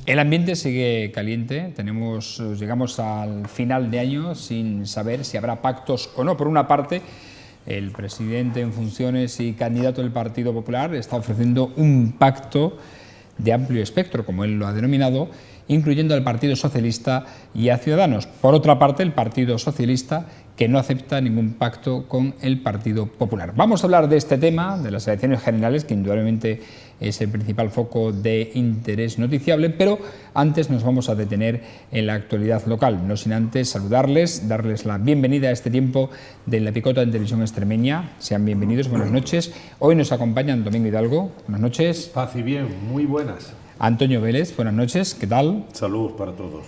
El ambiente sigue caliente, llegamos al final de año sin saber si habrá pactos o no. Por una parte, el presidente en funciones y candidato del Partido Popular está ofreciendo un pacto de amplio espectro, como él lo ha denominado, incluyendo al Partido Socialista y a Ciudadanos. Por otra parte, el Partido Socialista, que no acepta ningún pacto con el Partido Popular. Vamos a hablar de este tema, de las elecciones generales, que indudablemente es el principal foco de interés noticiable, pero antes nos vamos a detener en la actualidad local, no sin antes saludarles, darles la bienvenida a este tiempo de La Picota en Televisión Extremeña. Sean bienvenidos, buenas noches. Hoy nos acompañan Domingo Hidalgo, buenas noches. Paz y bien, muy buenas. Antonio Vélez, buenas noches, ¿qué tal? Saludos para todos.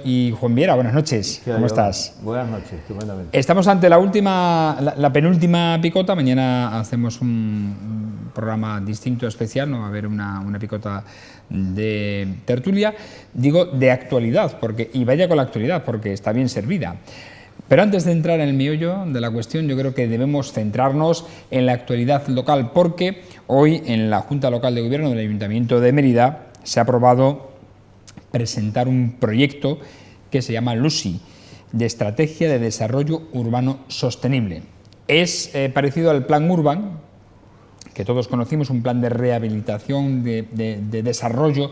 Y Juan Viera, buenas noches, ¿cómo estás? Buenas noches, estupendamente. Estamos ante la penúltima picota. Mañana hacemos un programa distinto, especial, no va a haber una picota de tertulia, digo de actualidad, y vaya con la actualidad, porque está bien servida. Pero antes de entrar en el meollo de la cuestión, yo creo que debemos centrarnos en la actualidad local, porque hoy en la Junta Local de Gobierno del Ayuntamiento de Mérida se ha aprobado presentar un proyecto que se llama LUSI, de Estrategia de Desarrollo Urbano Sostenible. Es parecido al Plan Urban, que todos conocimos, un plan de rehabilitación, de desarrollo,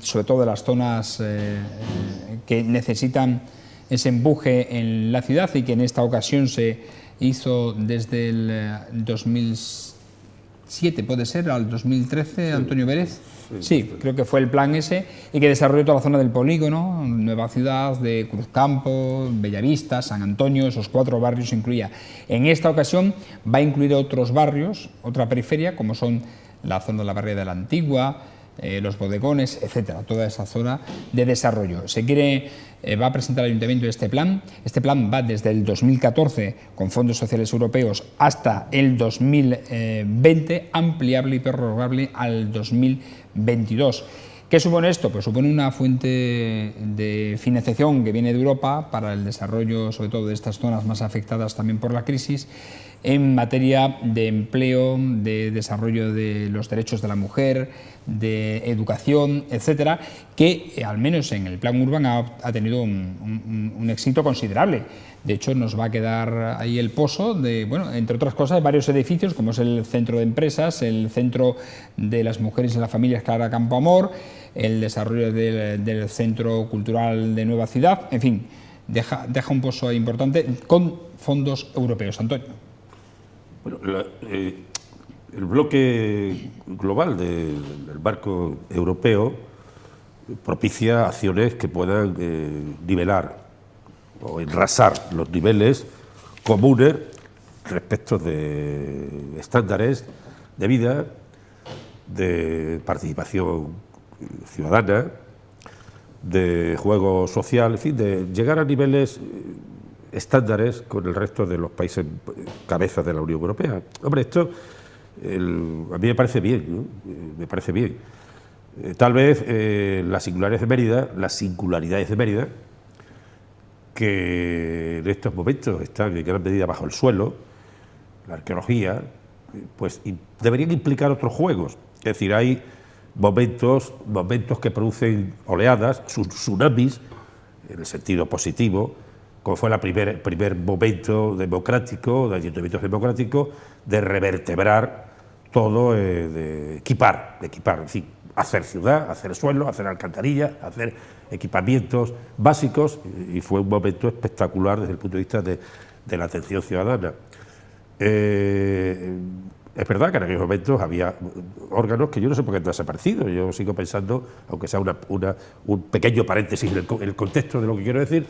sobre todo de las zonas que necesitan ese empuje en la ciudad, y que en esta ocasión se hizo desde el 2007, puede ser, al 2013, sí. Antonio Vélez. Sí, creo que fue el plan ese, y que desarrolló toda la zona del polígono, Nueva Ciudad, de Cruzcampo, Bellavista, San Antonio, esos 4 barrios incluía. En esta ocasión va a incluir otros barrios, otra periferia, como son la zona de la barriada de la Antigua, los bodegones, etcétera, toda esa zona de desarrollo. Va a presentar el Ayuntamiento este plan. Este plan va desde el 2014 con fondos sociales europeos hasta el 2020, ampliable y prorrogable al 2022. ¿Qué supone esto? Pues supone una fuente de financiación que viene de Europa para el desarrollo, sobre todo de estas zonas más afectadas también por la crisis, en materia de empleo, de desarrollo de los derechos de la mujer, de educación, etcétera, que al menos en el plan Urban ha tenido un éxito considerable. De hecho, nos va a quedar ahí el pozo de, bueno, entre otras cosas, varios edificios, como es el centro de empresas, el centro de las mujeres y las familias Clara Campoamor, el desarrollo del centro cultural de Nueva Ciudad, en fin, deja un pozo importante con fondos europeos. Antonio. Bueno, el bloque global del marco europeo propicia acciones que puedan nivelar o enrasar los niveles comunes respecto de estándares de vida, de participación ciudadana, de juego social, en fin, de llegar a niveles estándares con el resto de los países cabezas de la Unión Europea. Hombre, esto a mí me parece bien, ¿no? Me parece bien. Tal vez las singularidades de Mérida, que en estos momentos están en gran medida bajo el suelo, la arqueología, pues deberían implicar otros juegos. Es decir, hay momentos que producen oleadas, tsunamis, en el sentido positivo, como fue el primer momento democrático, de ayuntamientos democráticos, de revertebrar todo, de equipar, en fin, hacer ciudad, hacer suelo, hacer alcantarillas, hacer equipamientos básicos, y fue un momento espectacular desde el punto de vista de la atención ciudadana. Es verdad que en aquellos momentos había órganos que yo no sé por qué han desaparecido. Yo sigo pensando, aunque sea un pequeño paréntesis en el contexto de lo que quiero decir,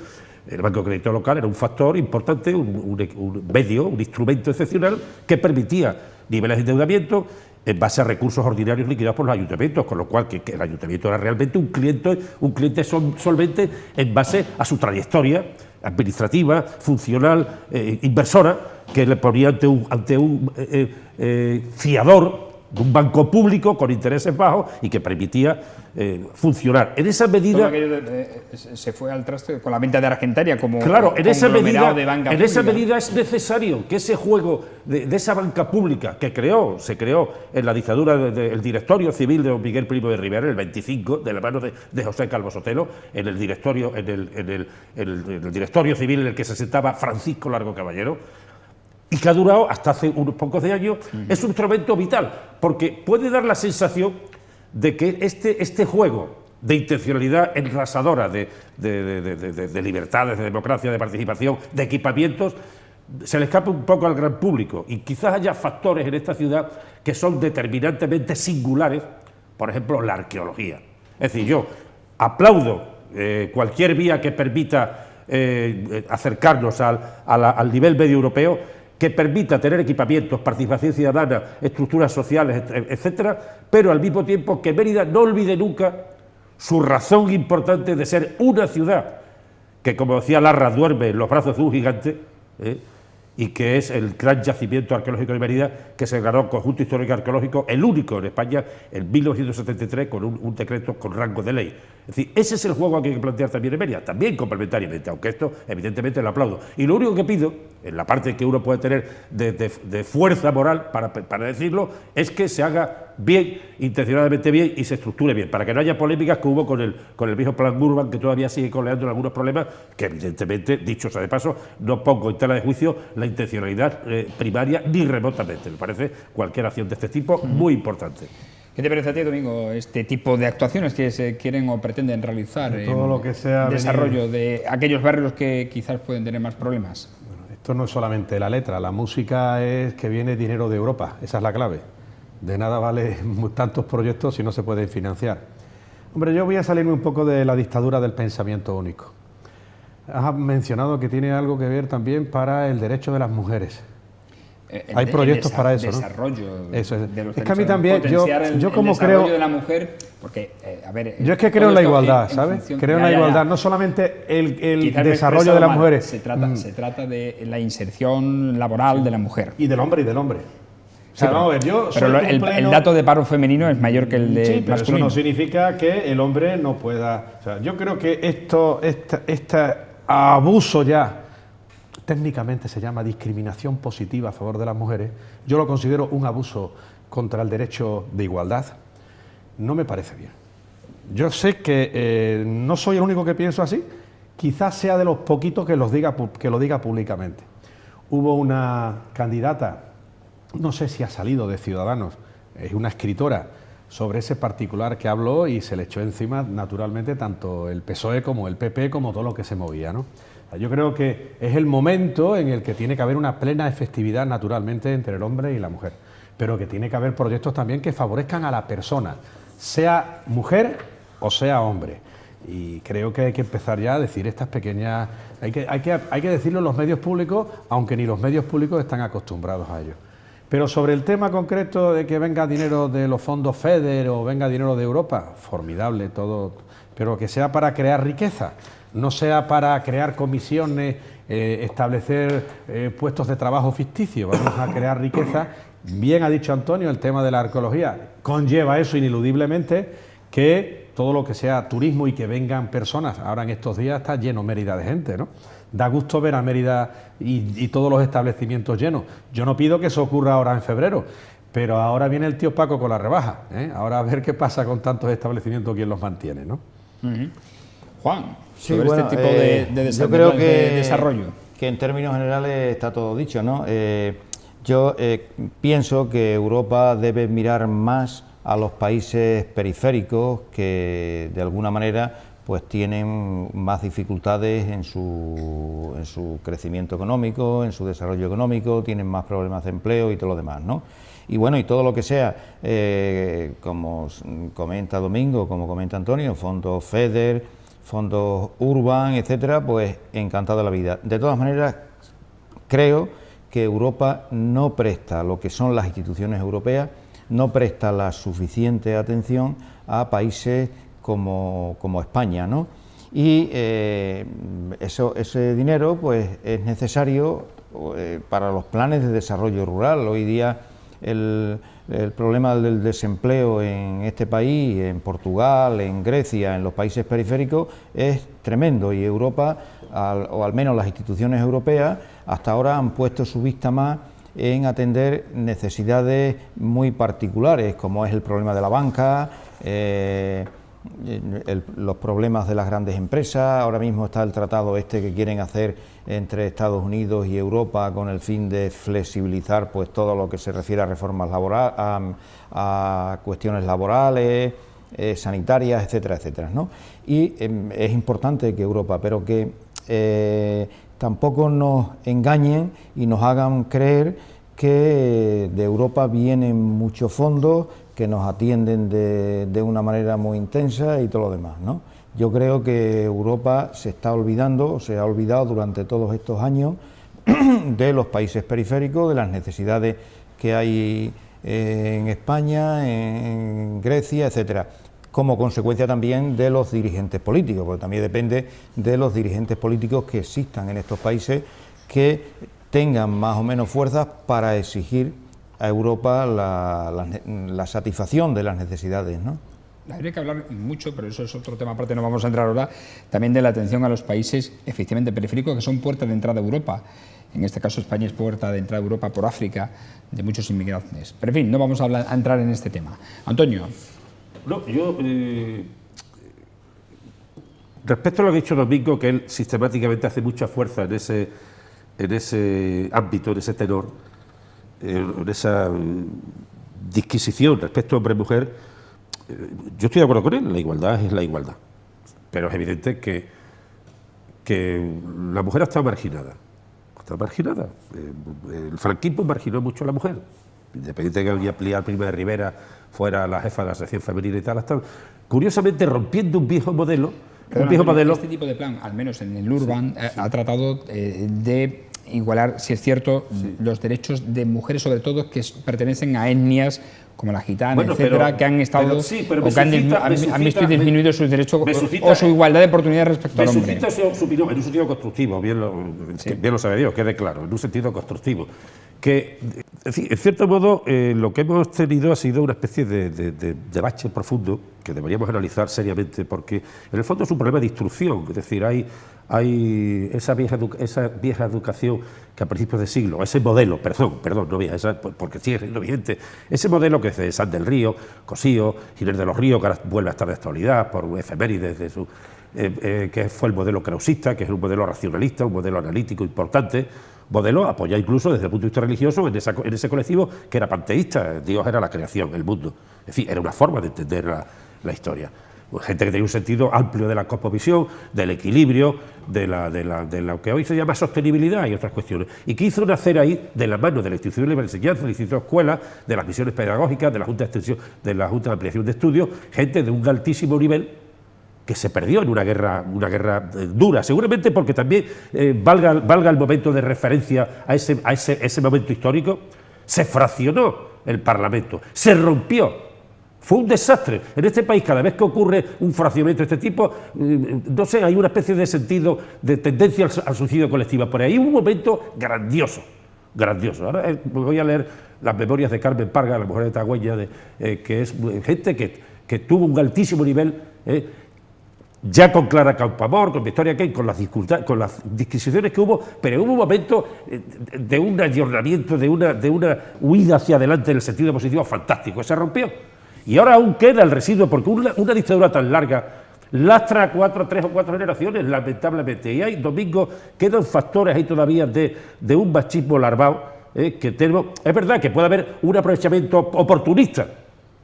el Banco de Crédito Local era un factor importante, un medio, un instrumento excepcional que permitía niveles de endeudamiento en base a recursos ordinarios liquidados por los ayuntamientos, con lo cual que el ayuntamiento era realmente un cliente solvente en base a su trayectoria administrativa, funcional, inversora, que le ponía ante un fiador de un banco público con intereses bajos y que permitía funcionar. En esa medida... Todo aquello se fue al traste con la venta de Argentaria como claro, en esa medida es necesario que ese juego de esa banca pública que se creó en la dictadura del directorio civil de don Miguel Primo de Rivera, el 25, de la mano de José Calvo Sotelo, en el directorio civil en el que se sentaba Francisco Largo Caballero, y que ha durado hasta hace unos pocos de años, es un instrumento vital, porque puede dar la sensación de que este juego de intencionalidad enrasadora, de libertades, de democracia, de participación, de equipamientos, se le escapa un poco al gran público, y quizás haya factores en esta ciudad que son determinantemente singulares, por ejemplo, la arqueología. Es decir, yo aplaudo cualquier vía que permita acercarnos al nivel medio europeo, que permita tener equipamientos, participación ciudadana, estructuras sociales, etcétera, pero al mismo tiempo que Mérida no olvide nunca su razón importante de ser una ciudad que, como decía Larra, duerme en los brazos de un gigante, y que es el gran yacimiento arqueológico de Mérida, que se ganó Conjunto Histórico Arqueológico, el único en España, en 1973, con un decreto con rango de ley. Es decir, ese es el juego que hay que plantear también en Mérida, también complementariamente, aunque esto evidentemente lo aplaudo. Y lo único que pido, en la parte que uno puede tener de fuerza moral para decirlo, es que se haga bien, intencionadamente bien, y se estructure bien, para que no haya polémicas que hubo con el viejo plan Urban, que todavía sigue coleando en algunos problemas, que evidentemente, dicho sea de paso, no pongo en tela de juicio la intencionalidad primaria ni remotamente. Me parece cualquier acción de este tipo muy importante. ¿Qué te parece a ti, Domingo, este tipo de actuaciones que se quieren o pretenden realizar todo lo que sea desarrollo de aquellos barrios que quizás pueden tener más problemas? Bueno, esto no es solamente la letra, la música es que viene dinero de Europa, esa es la clave. De nada vale tantos proyectos si no se pueden financiar. Hombre, yo voy a salirme un poco de la dictadura del pensamiento único. Has mencionado que tiene algo que ver también para el derecho de las mujeres. Hay proyectos para eso, ¿no? Desarrollo eso es. de los es que a mí también, yo como el creo... desarrollo de la mujer, porque, a ver... Yo es que creo en la igualdad, ¿sabes? Creo en la igualdad, no solamente el desarrollo de las mujeres. Se trata de la inserción laboral de la mujer. Y del hombre. O sea, vamos a ver, pero el dato de paro femenino es mayor que el de sí, pero masculino. Eso no significa que el hombre no pueda... O sea, yo creo que este abuso ya, técnicamente se llama discriminación positiva a favor de las mujeres, yo lo considero un abuso contra el derecho de igualdad. No me parece bien. Yo sé que no soy el único que pienso así, quizás sea de los poquitos que lo diga públicamente. Hubo una candidata, no sé si ha salido de Ciudadanos, es una escritora sobre ese particular que habló y se le echó encima naturalmente tanto el PSOE como el PP como todo lo que se movía, ¿no? Yo creo que es el momento en el que tiene que haber una plena efectividad naturalmente entre el hombre y la mujer, pero que tiene que haber proyectos también que favorezcan a la persona, sea mujer o sea hombre. Y creo que hay que empezar ya a decir estas pequeñas... Hay que decirlo en los medios públicos, aunque ni los medios públicos están acostumbrados a ello. Pero sobre el tema concreto de que venga dinero de los fondos FEDER o venga dinero de Europa, formidable todo, pero que sea para crear riqueza, no sea para crear comisiones, establecer puestos de trabajo ficticios, vamos a crear riqueza. Bien ha dicho Antonio, el tema de la arqueología conlleva eso ineludiblemente, que todo lo que sea turismo y que vengan personas, ahora en estos días está lleno Mérida de gente, ¿no? Da gusto ver a Mérida y todos los establecimientos llenos. Yo no pido que eso ocurra ahora en febrero, pero ahora viene el tío Paco con la rebaja, ¿eh? Ahora a ver qué pasa con tantos establecimientos, quién los mantiene, ¿no? Juan, sí, sobre bueno, este tipo de yo creo de desarrollo. Que en términos generales está todo dicho, ¿no? Yo pienso que Europa debe mirar más a los países periféricos que de alguna manera pues tienen más dificultades en su crecimiento económico, en su desarrollo económico, tienen más problemas de empleo y todo lo demás, ¿no? Y bueno, y todo lo que sea, como comenta Domingo, como comenta Antonio, fondos FEDER, fondos Urban, etcétera, pues encantado de la vida. De todas maneras, creo que Europa no presta, lo que son las instituciones europeas, no presta la suficiente atención a países como España, ¿no? Y ese dinero pues es necesario para los planes de desarrollo rural. Hoy día el problema del desempleo en este país, en Portugal, en Grecia, en los países periféricos, es tremendo, y Europa, o al menos las instituciones europeas, hasta ahora han puesto su vista más en atender necesidades muy particulares, como es el problema de la banca, los problemas de las grandes empresas. Ahora mismo está el tratado que quieren hacer entre Estados Unidos y Europa con el fin de flexibilizar pues todo lo que se refiere a reformas laborales, a cuestiones laborales, sanitarias, etcétera, etcétera, ¿no? Y es importante que Europa, pero que tampoco nos engañen y nos hagan creer que de Europa vienen muchos fondos que nos atienden de una manera muy intensa y todo lo demás, ¿no? Yo creo que Europa se está olvidando, o se ha olvidado durante todos estos años de los países periféricos, de las necesidades que hay en España, en Grecia, etcétera, como consecuencia también de los dirigentes políticos, porque también depende de los dirigentes políticos que existan en estos países, que tengan más o menos fuerzas para exigir a Europa la satisfacción de las necesidades, ¿no? Habría que hablar mucho, pero eso es otro tema aparte, no vamos a entrar ahora, también de la atención a los países efectivamente periféricos que son puertas de entrada a Europa. En este caso España es puerta de entrada a Europa por África de muchos inmigrantes. Pero en fin, no vamos a entrar en este tema. Antonio. No, yo, respecto a lo que ha dicho Domingo, que él sistemáticamente hace mucha fuerza en ese ámbito, en ese tenor, en esa disquisición respecto a hombre-mujer, yo estoy de acuerdo con él, la igualdad es la igualdad, pero es evidente que la mujer ha estado marginada. El franquismo marginó mucho a la mujer, independiente de que doña Pilar Prima de Rivera fuera la jefa de la sección femenina y tal, hasta, curiosamente rompiendo un viejo modelo. Este tipo de plan, al menos en el Urban, ha tratado de igualar, si es cierto, los derechos de mujeres, sobre todo que pertenecen a etnias como la gitana, bueno, etcétera, que han estado o que han visto disminuido sus derechos o su igualdad de oportunidades respecto al hombre. Me suscita su opinión en un sentido constructivo, bien lo sabe Dios, quede claro, en un sentido constructivo. Que, en cierto modo, lo que hemos tenido ha sido una especie de bache profundo que deberíamos analizar seriamente, porque en el fondo es un problema de instrucción, es decir, hay esa vieja educación que a principios de siglo, ese modelo, perdón, no vieja, porque sigue siendo vigente, ese modelo que es de San del Río, Cosío, Ginés de los Ríos, que ahora vuelve a estar de actualidad por efemérides de su... que fue el modelo krausista, que es un modelo racionalista, un modelo analítico importante, modelo apoyado incluso desde el punto de vista religioso en ese colectivo que era panteísta. Dios era la creación, el mundo. En fin, era una forma de entender la historia. Gente que tenía un sentido amplio de la cosmovisión, del equilibrio, de lo que hoy se llama sostenibilidad y otras cuestiones. Y que hizo nacer ahí, de la mano de la institución de la enseñanza, del Instituto de Escuela, de las misiones pedagógicas, de la Junta de Extensión, de la Junta de Ampliación de Estudios, gente de un altísimo nivel que se perdió en una guerra dura, seguramente porque también valga el momento de referencia a ese momento histórico. Se fraccionó el Parlamento, se rompió. Fue un desastre. En este país, cada vez que ocurre un fraccionamiento de este tipo, no sé, hay una especie de sentido, de tendencia al suicidio colectivo. Por ahí hubo un momento grandioso. Ahora voy a leer las memorias de Carmen Parga, la mujer de Tagüeña, que es gente que tuvo un altísimo nivel, ya con Clara Campoamor, con Victoria Kane, con las disquisiciones que hubo, pero hubo un momento de un ayornamiento, de una huida hacia adelante en el sentido positivo fantástico. Se rompió. Y ahora aún queda el residuo, porque una dictadura tan larga lastra 3 o 4 generaciones, lamentablemente. Y hay, Domingo, quedan factores ahí todavía de un machismo larvado que tenemos. Es verdad que puede haber un aprovechamiento oportunista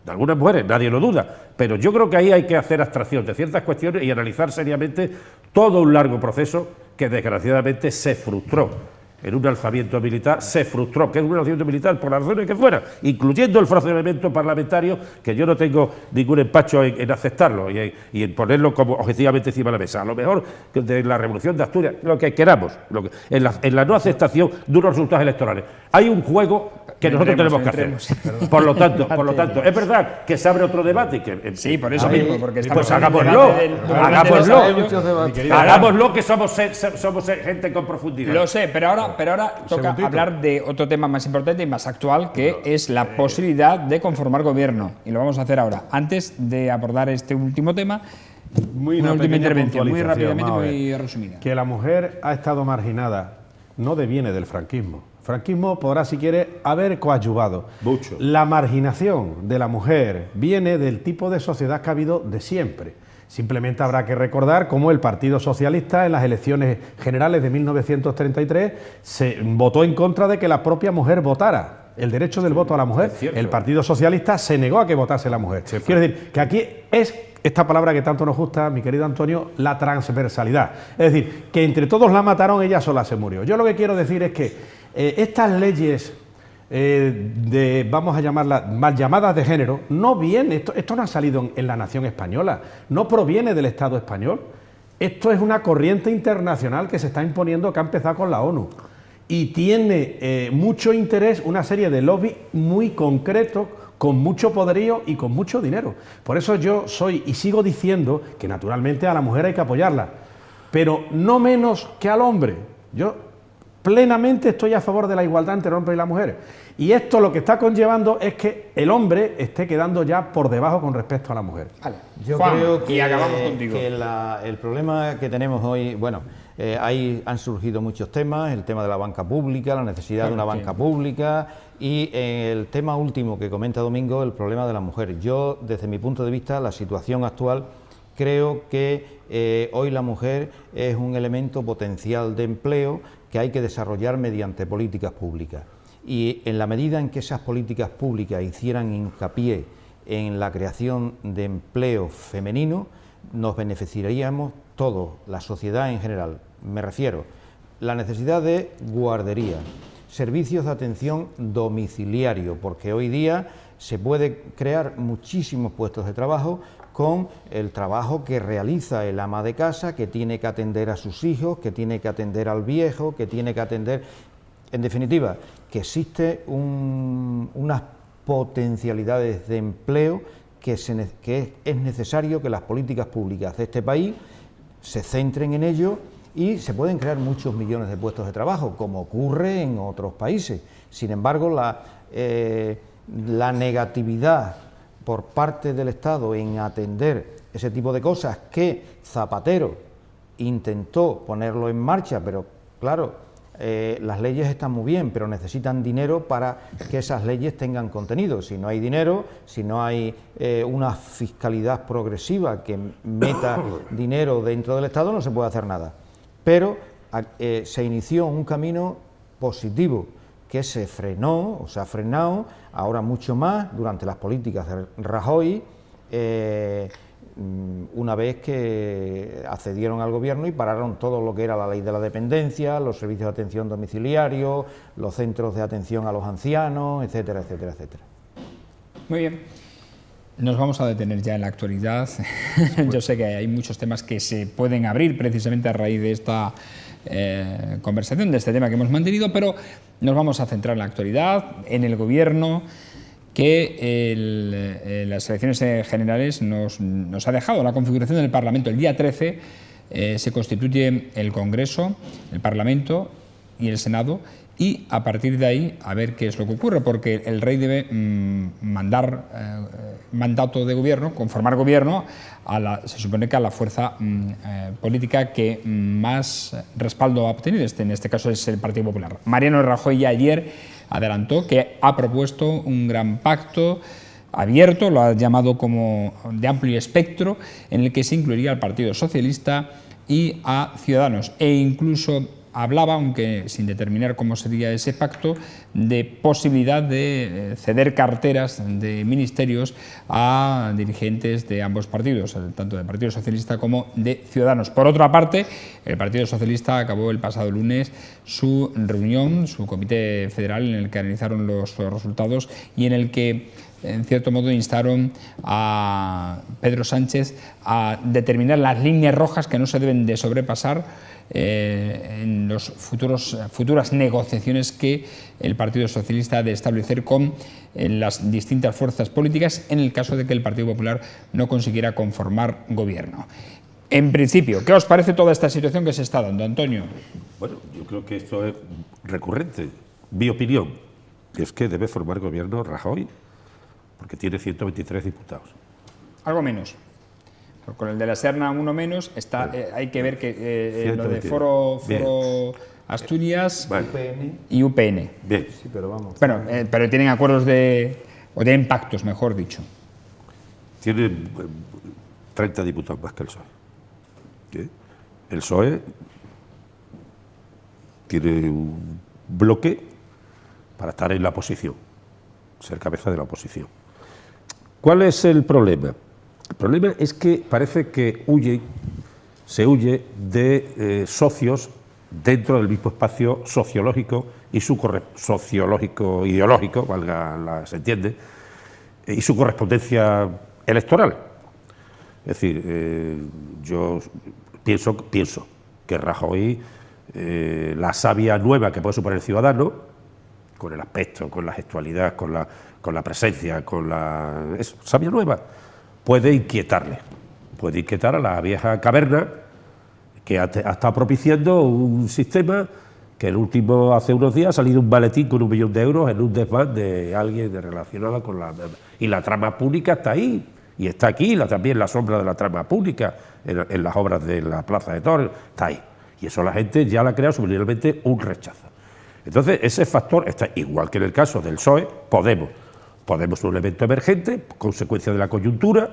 de algunas mujeres, nadie lo duda, pero yo creo que ahí hay que hacer abstracción de ciertas cuestiones y analizar seriamente todo un largo proceso que desgraciadamente se frustró en un alzamiento militar, que es un alzamiento militar por las razones que fuera, incluyendo el fraccionamiento parlamentario, que yo no tengo ningún empacho en aceptarlo y en ponerlo como objetivamente encima de la mesa. A lo mejor de la Revolución de Asturias, lo que queramos, en la no aceptación de unos resultados electorales. Hay un juego que nosotros tenemos que hacer. Por lo tanto, es verdad que se abre otro debate. Sí, por eso mismo, porque estamos pues hagámoslo, que somos gente con profundidad. Lo sé, pero ahora ahora toca hablar de otro tema más importante y más actual, que es la posibilidad de conformar gobierno. Y lo vamos a hacer ahora. Antes de abordar este último tema, una última intervención, muy rápidamente, muy resumida. Que la mujer ha estado marginada no deviene del franquismo. El franquismo podrá, si quiere, haber coadyuvado. Mucho. La marginación de la mujer viene del tipo de sociedad que ha habido de siempre. Simplemente habrá que recordar cómo el Partido Socialista en las elecciones generales de 1933 se votó en contra de que la propia mujer votara. El derecho del voto a la mujer, el Partido Socialista se negó a que votase la mujer. Quiero decir que aquí es esta palabra que tanto nos gusta, mi querido Antonio, la transversalidad. Es decir, que entre todos la mataron, ella sola se murió. Yo lo que quiero decir es que estas leyes vamos a llamarlas mal llamadas de género, no viene, esto no ha salido en la nación española, no proviene del Estado español. Esto es una corriente internacional que se está imponiendo, que ha empezado con la ONU. Y tiene mucho interés una serie de lobbies muy concretos, con mucho poderío y con mucho dinero. Por eso yo soy y sigo diciendo que naturalmente a la mujer hay que apoyarla, pero no menos que al hombre. Yo plenamente estoy a favor de la igualdad entre el hombre y la mujer. Y esto lo que está conllevando es que el hombre esté quedando ya por debajo con respecto a la mujer. Vale. Yo Juan, creo que, y acabamos contigo. Que el problema que tenemos hoy, bueno, ahí han surgido muchos temas, el tema de la banca pública, la necesidad de una banca pública y el tema último que comenta Domingo, el problema de la mujer. Yo, desde mi punto de vista, la situación actual, creo que hoy la mujer es un elemento potencial de empleo que hay que desarrollar mediante políticas públicas. Y en la medida en que esas políticas públicas hicieran hincapié en la creación de empleo femenino, nos beneficiaríamos todos, la sociedad en general. Me refiero a la necesidad de guardería, servicios de atención domiciliario, porque hoy día se puede crear muchísimos puestos de trabajo con el trabajo que realiza el ama de casa, que tiene que atender a sus hijos, que tiene que atender al viejo, que tiene que atender... En definitiva, que existe unas potencialidades de empleo que es necesario que las políticas públicas de este país se centren en ello y se pueden crear muchos millones de puestos de trabajo, como ocurre en otros países. Sin embargo, la negatividad por parte del Estado en atender ese tipo de cosas que Zapatero intentó ponerlo en marcha, pero claro, las leyes están muy bien, pero necesitan dinero para que esas leyes tengan contenido. Si no hay dinero, si no hay una fiscalidad progresiva que meta dinero dentro del Estado, no se puede hacer nada. Pero se inició un camino positivo que se frenó, o se ha frenado, ahora mucho más, durante las políticas de Rajoy, una vez que accedieron al gobierno y pararon todo lo que era la ley de la dependencia, los servicios de atención domiciliario, los centros de atención a los ancianos, etcétera, etcétera, etcétera. Muy bien. Nos vamos a detener ya en la actualidad. Yo sé que hay muchos temas que se pueden abrir precisamente a raíz de esta conversación, de este tema que hemos mantenido, pero nos vamos a centrar en la actualidad, en el gobierno, que las elecciones generales nos ha dejado la configuración del Parlamento. El día 13 se constituye el Congreso, el Parlamento y el Senado, y a partir de ahí a ver qué es lo que ocurre, porque el rey debe mandar mandato de gobierno, conformar gobierno, se supone que a la fuerza política que más respaldo ha obtenido, en este caso es el Partido Popular. Mariano Rajoy ya ayer adelantó que ha propuesto un gran pacto abierto, lo ha llamado como de amplio espectro, en el que se incluiría al Partido Socialista y a Ciudadanos, e incluso hablaba, aunque sin determinar cómo sería ese pacto, de posibilidad de ceder carteras de ministerios a dirigentes de ambos partidos, tanto del Partido Socialista como de Ciudadanos. Por otra parte, el Partido Socialista acabó el pasado lunes su reunión, su comité federal, en el que analizaron los resultados y en el que, en cierto modo, instaron a Pedro Sánchez a determinar las líneas rojas que no se deben de sobrepasar en las futuras negociaciones que el Partido Socialista ha de establecer con las distintas fuerzas políticas en el caso de que el Partido Popular no consiguiera conformar gobierno. En principio, ¿qué os parece toda esta situación que se está dando, Antonio? Bueno, yo creo que esto es recurrente. Mi opinión es que debe formar gobierno Rajoy, porque tiene 123 diputados. Algo menos. Con el de la Serna uno menos, está, hay que ver que lo de Foro Asturias y UPN. Bien. Sí, pero vamos. Bueno, pero tienen acuerdos o tienen pactos, mejor dicho. Tiene 30 diputados más que el PSOE. ¿Sí? El PSOE tiene un bloque para estar en la oposición, ser cabeza de la oposición. ¿Cuál es el problema? El problema es que parece que se huye de socios dentro del mismo espacio sociológico y sociológico ideológico, se entiende, y su correspondencia electoral. Es decir, yo pienso que Rajoy, la savia nueva que puede suponer el ciudadano, con el aspecto, con la gestualidad, con la presencia, savia nueva, puede inquietarle. Puede inquietar a la vieja caverna que ha estado propiciando un sistema que hace unos días ha salido un maletín con 1 millón de euros en un desván de alguien relacionado con y la trama pública está ahí, y está aquí también la sombra de la trama pública en las obras de la Plaza de Toros, está ahí. Y eso la gente ya la crea subliminalmente un rechazo. Entonces, ese factor está igual que en el caso del PSOE. Podemos es un elemento emergente, consecuencia de la coyuntura.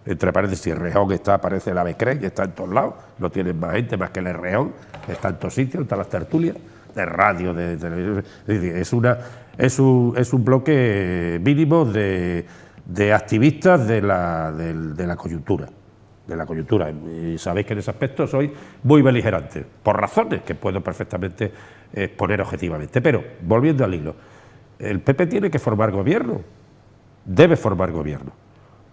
Entre paréntesis, Errejón parece el Avecre, que está en todos lados, no tienen más gente más que el Errejón, está en todos sitios, está en las tertulias, de radio, de televisión. Es un bloque mínimo de activistas de la coyuntura. Y sabéis que en ese aspecto soy muy beligerante, por razones que puedo perfectamente exponer objetivamente. Pero, volviendo al hilo, el PP tiene que formar gobierno, debe formar gobierno,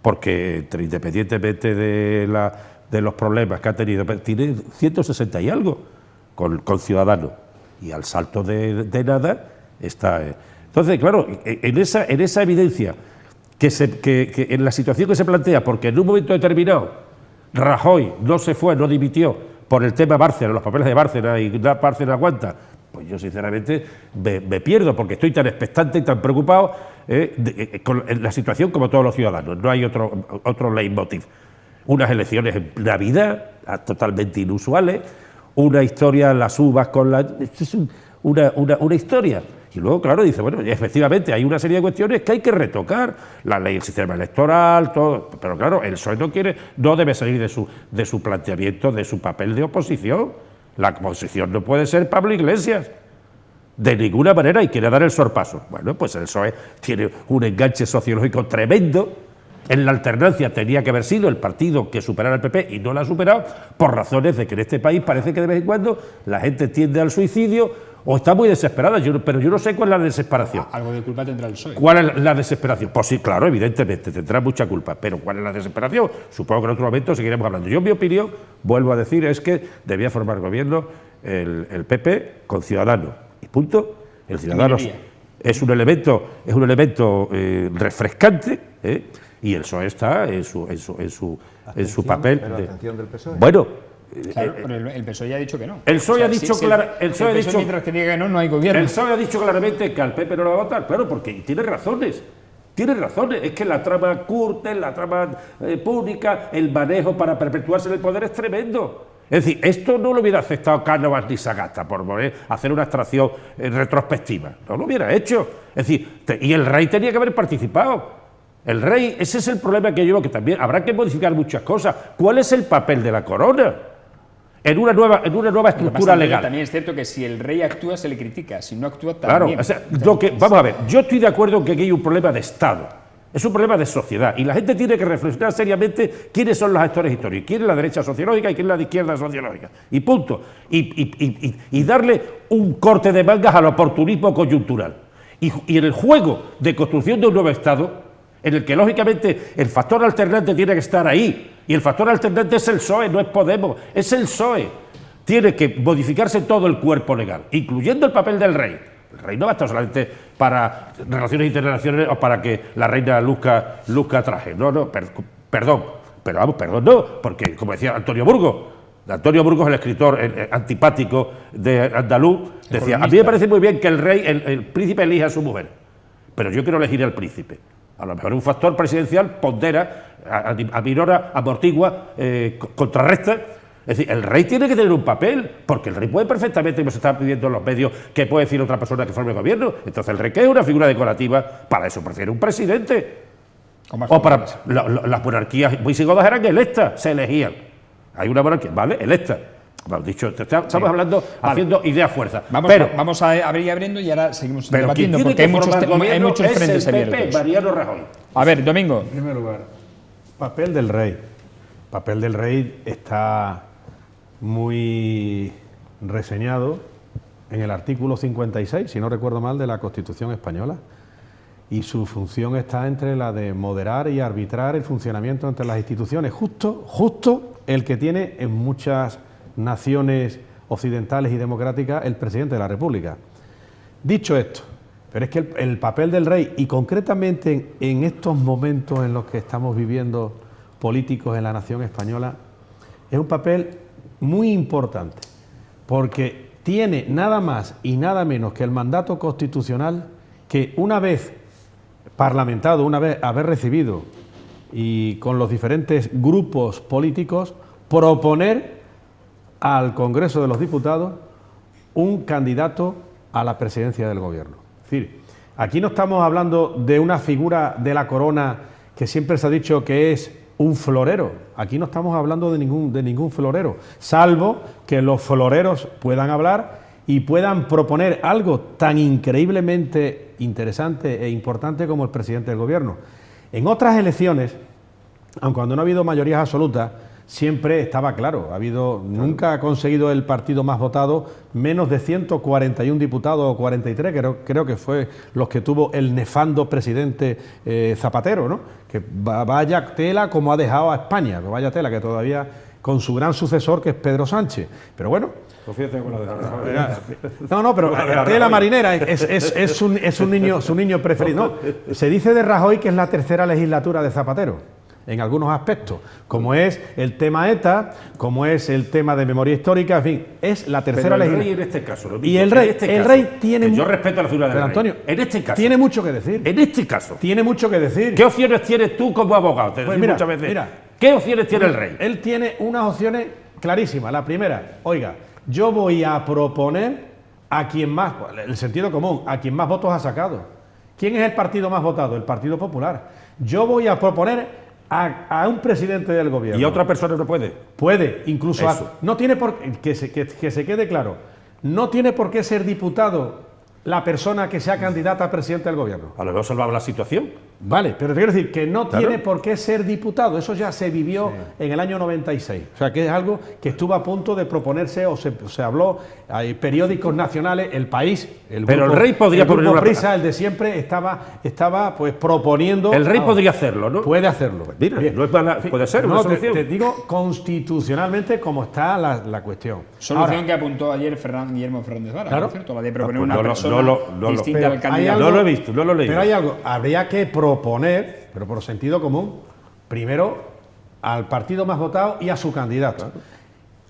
porque independientemente de los problemas que ha tenido, tiene 160 y algo con Ciudadanos, y al salto de nada está. Entonces, claro, en esa evidencia, que en la situación que se plantea, porque en un momento determinado Rajoy no dimitió por el tema Bárcena, los papeles de Bárcena, y Bárcena aguanta, pues yo sinceramente me pierdo, porque estoy tan expectante y tan preocupado con la situación como todos los ciudadanos. No hay otro leitmotiv. Unas elecciones en Navidad totalmente inusuales, una historia, las uvas con la... Es una historia. Y luego, claro, dice, bueno, efectivamente hay una serie de cuestiones que hay que retocar, la ley, el sistema electoral, todo, pero claro, el PSOE no debe salir de su planteamiento, de su papel de oposición. La oposición no puede ser Pablo Iglesias, de ninguna manera, y quiere dar el sorpaso. Bueno, pues el PSOE tiene un enganche sociológico tremendo. En la alternancia tenía que haber sido el partido que superara al PP y no lo ha superado, por razones de que en este país parece que de vez en cuando la gente tiende al suicidio o está muy desesperada, pero yo no sé cuál es la desesperación. Algo de culpa tendrá el PSOE. ¿Cuál es la desesperación? Pues sí, claro, evidentemente, tendrá mucha culpa, pero ¿cuál es la desesperación? Supongo que en otro momento seguiremos hablando. Yo, mi opinión, vuelvo a decir, es que debía formar gobierno el PP con Ciudadanos, y punto. El Ciudadanos es un elemento refrescante, y el PSOE está en su papel. Pero la atención del PSOE. Bueno, claro, pero el PSOE ya ha dicho que no. El PSOE ha dicho mientras que diga que no hay gobierno. El PSOE ha dicho claramente que al PP no lo va a votar, claro, porque tiene razones. Es que la trama Gürtel, la trama pública, el manejo para perpetuarse en el poder es tremendo. Es decir, esto no lo hubiera aceptado Cánovas ni Sagasta por hacer una extracción retrospectiva. No lo hubiera hecho. Es decir, y el rey tenía que haber participado. El rey, ese es el problema que yo veo, que también habrá que modificar muchas cosas. ¿Cuál es el papel de la corona en una nueva estructura legal? También es cierto que si el rey actúa se le critica, si no actúa también. Claro, o sea, vamos a ver, yo estoy de acuerdo en que aquí hay un problema de Estado, es un problema de sociedad, y la gente tiene que reflexionar seriamente quiénes son los actores históricos, quién es la derecha sociológica y quién es la de izquierda sociológica, y punto. Y darle un corte de mangas al oportunismo coyuntural. Y en el juego de construcción de un nuevo Estado, en el que lógicamente el factor alternante tiene que estar ahí, y el factor alternante es el PSOE, no es Podemos, es el PSOE. Tiene que modificarse todo el cuerpo legal, incluyendo el papel del rey. El rey no va a estar solamente para relaciones internacionales o para que la reina luzca traje. No, perdón. pero vamos, perdón, no, porque como decía Antonio Burgos, el escritor antipático de andaluz, decía, a mí me parece muy bien que el príncipe elija a su mujer, pero yo quiero elegir al príncipe. A lo mejor un factor presidencial pondera, aminora, amortigua, contrarresta. Es decir, el rey tiene que tener un papel, porque el rey puede perfectamente, como se está pidiendo en los medios, que puede decir otra persona que forme gobierno. Entonces el rey, que es una figura decorativa, para eso prefiere un presidente. O para las monarquías visigodas eran electas, se elegían. Hay una monarquía, ¿vale? Electa. Hemos dicho, estamos hablando, haciendo idea fuerza. Vamos a abrir y abriendo y ahora seguimos debatiendo, porque hay muchos frentes abiertos. Mariano Rajoy. A ver, Domingo. En primer lugar, papel del rey. Papel del rey está muy reseñado en el artículo 56, si no recuerdo mal, de la Constitución española. Y su función está entre la de moderar y arbitrar el funcionamiento entre las instituciones, justo el que tiene en muchas naciones occidentales y democráticas el presidente de la República. Dicho esto, pero es que el papel del rey, y concretamente en estos momentos en los que estamos viviendo políticos en la nación española, es un papel muy importante, porque tiene nada más y nada menos que el mandato constitucional que, una vez parlamentado, una vez haber recibido y con los diferentes grupos políticos, proponer al Congreso de los Diputados un candidato a la presidencia del Gobierno. Es decir, aquí no estamos hablando de una figura de la corona que siempre se ha dicho que es un florero. Aquí no estamos hablando de ningún florero, salvo que los floreros puedan hablar y puedan proponer algo tan increíblemente interesante e importante como el presidente del Gobierno. En otras elecciones, aun cuando no ha habido mayorías absolutas, siempre estaba claro, nunca ha conseguido el partido más votado menos de 141 diputados o 43, creo que fue los que tuvo el nefando presidente Zapatero, ¿no? Que vaya tela como ha dejado a España, vaya tela que todavía con su gran sucesor, que es Pedro Sánchez. Pero bueno, no, pero tela marinera es su niño preferido. No, se dice de Rajoy que es la tercera legislatura de Zapatero en algunos aspectos, como es el tema ETA, como es el tema de memoria histórica, en fin, es la tercera legislatura. El rey en este caso, lo mismo, y el rey tiene... Yo respeto la figura del rey. Antonio, en este caso, tiene mucho que decir. En este caso. Tiene mucho que decir. ¿Qué opciones tienes tú como abogado? Pues mira, ¿qué opciones tiene el rey? Él tiene unas opciones clarísimas. La primera, oiga, yo voy a proponer a quien más, el sentido común, a quien más votos ha sacado. ¿Quién es el partido más votado? El Partido Popular. Yo voy a proponer a un presidente del Gobierno. ¿Y a otra persona no puede? Puede, incluso no tiene por que se quede claro, no tiene por qué ser diputado la persona que sea candidata a presidente del Gobierno. A lo mejor salvaba la situación. Vale, pero te quiero decir que no tiene por qué ser diputado. Eso ya se vivió en el año 96. O sea, que es algo que estuvo a punto de proponerse o se habló. Hay periódicos nacionales, El País, pero el rey podría poner una Prisa, el de siempre, estaba pues proponiendo. El rey podría hacerlo, ¿no? Puede hacerlo. Mira, no es mala, puede ser una solución. Te digo constitucionalmente cómo está la cuestión. Solución que apuntó ayer Guillermo Fernández Vara, claro, ¿no es cierto? La de proponer pues una persona distinta al candidato. No lo he visto, no lo he leído. Pero hay algo, habría que proponer, pero por sentido común, primero al partido más votado y a su candidato. Claro.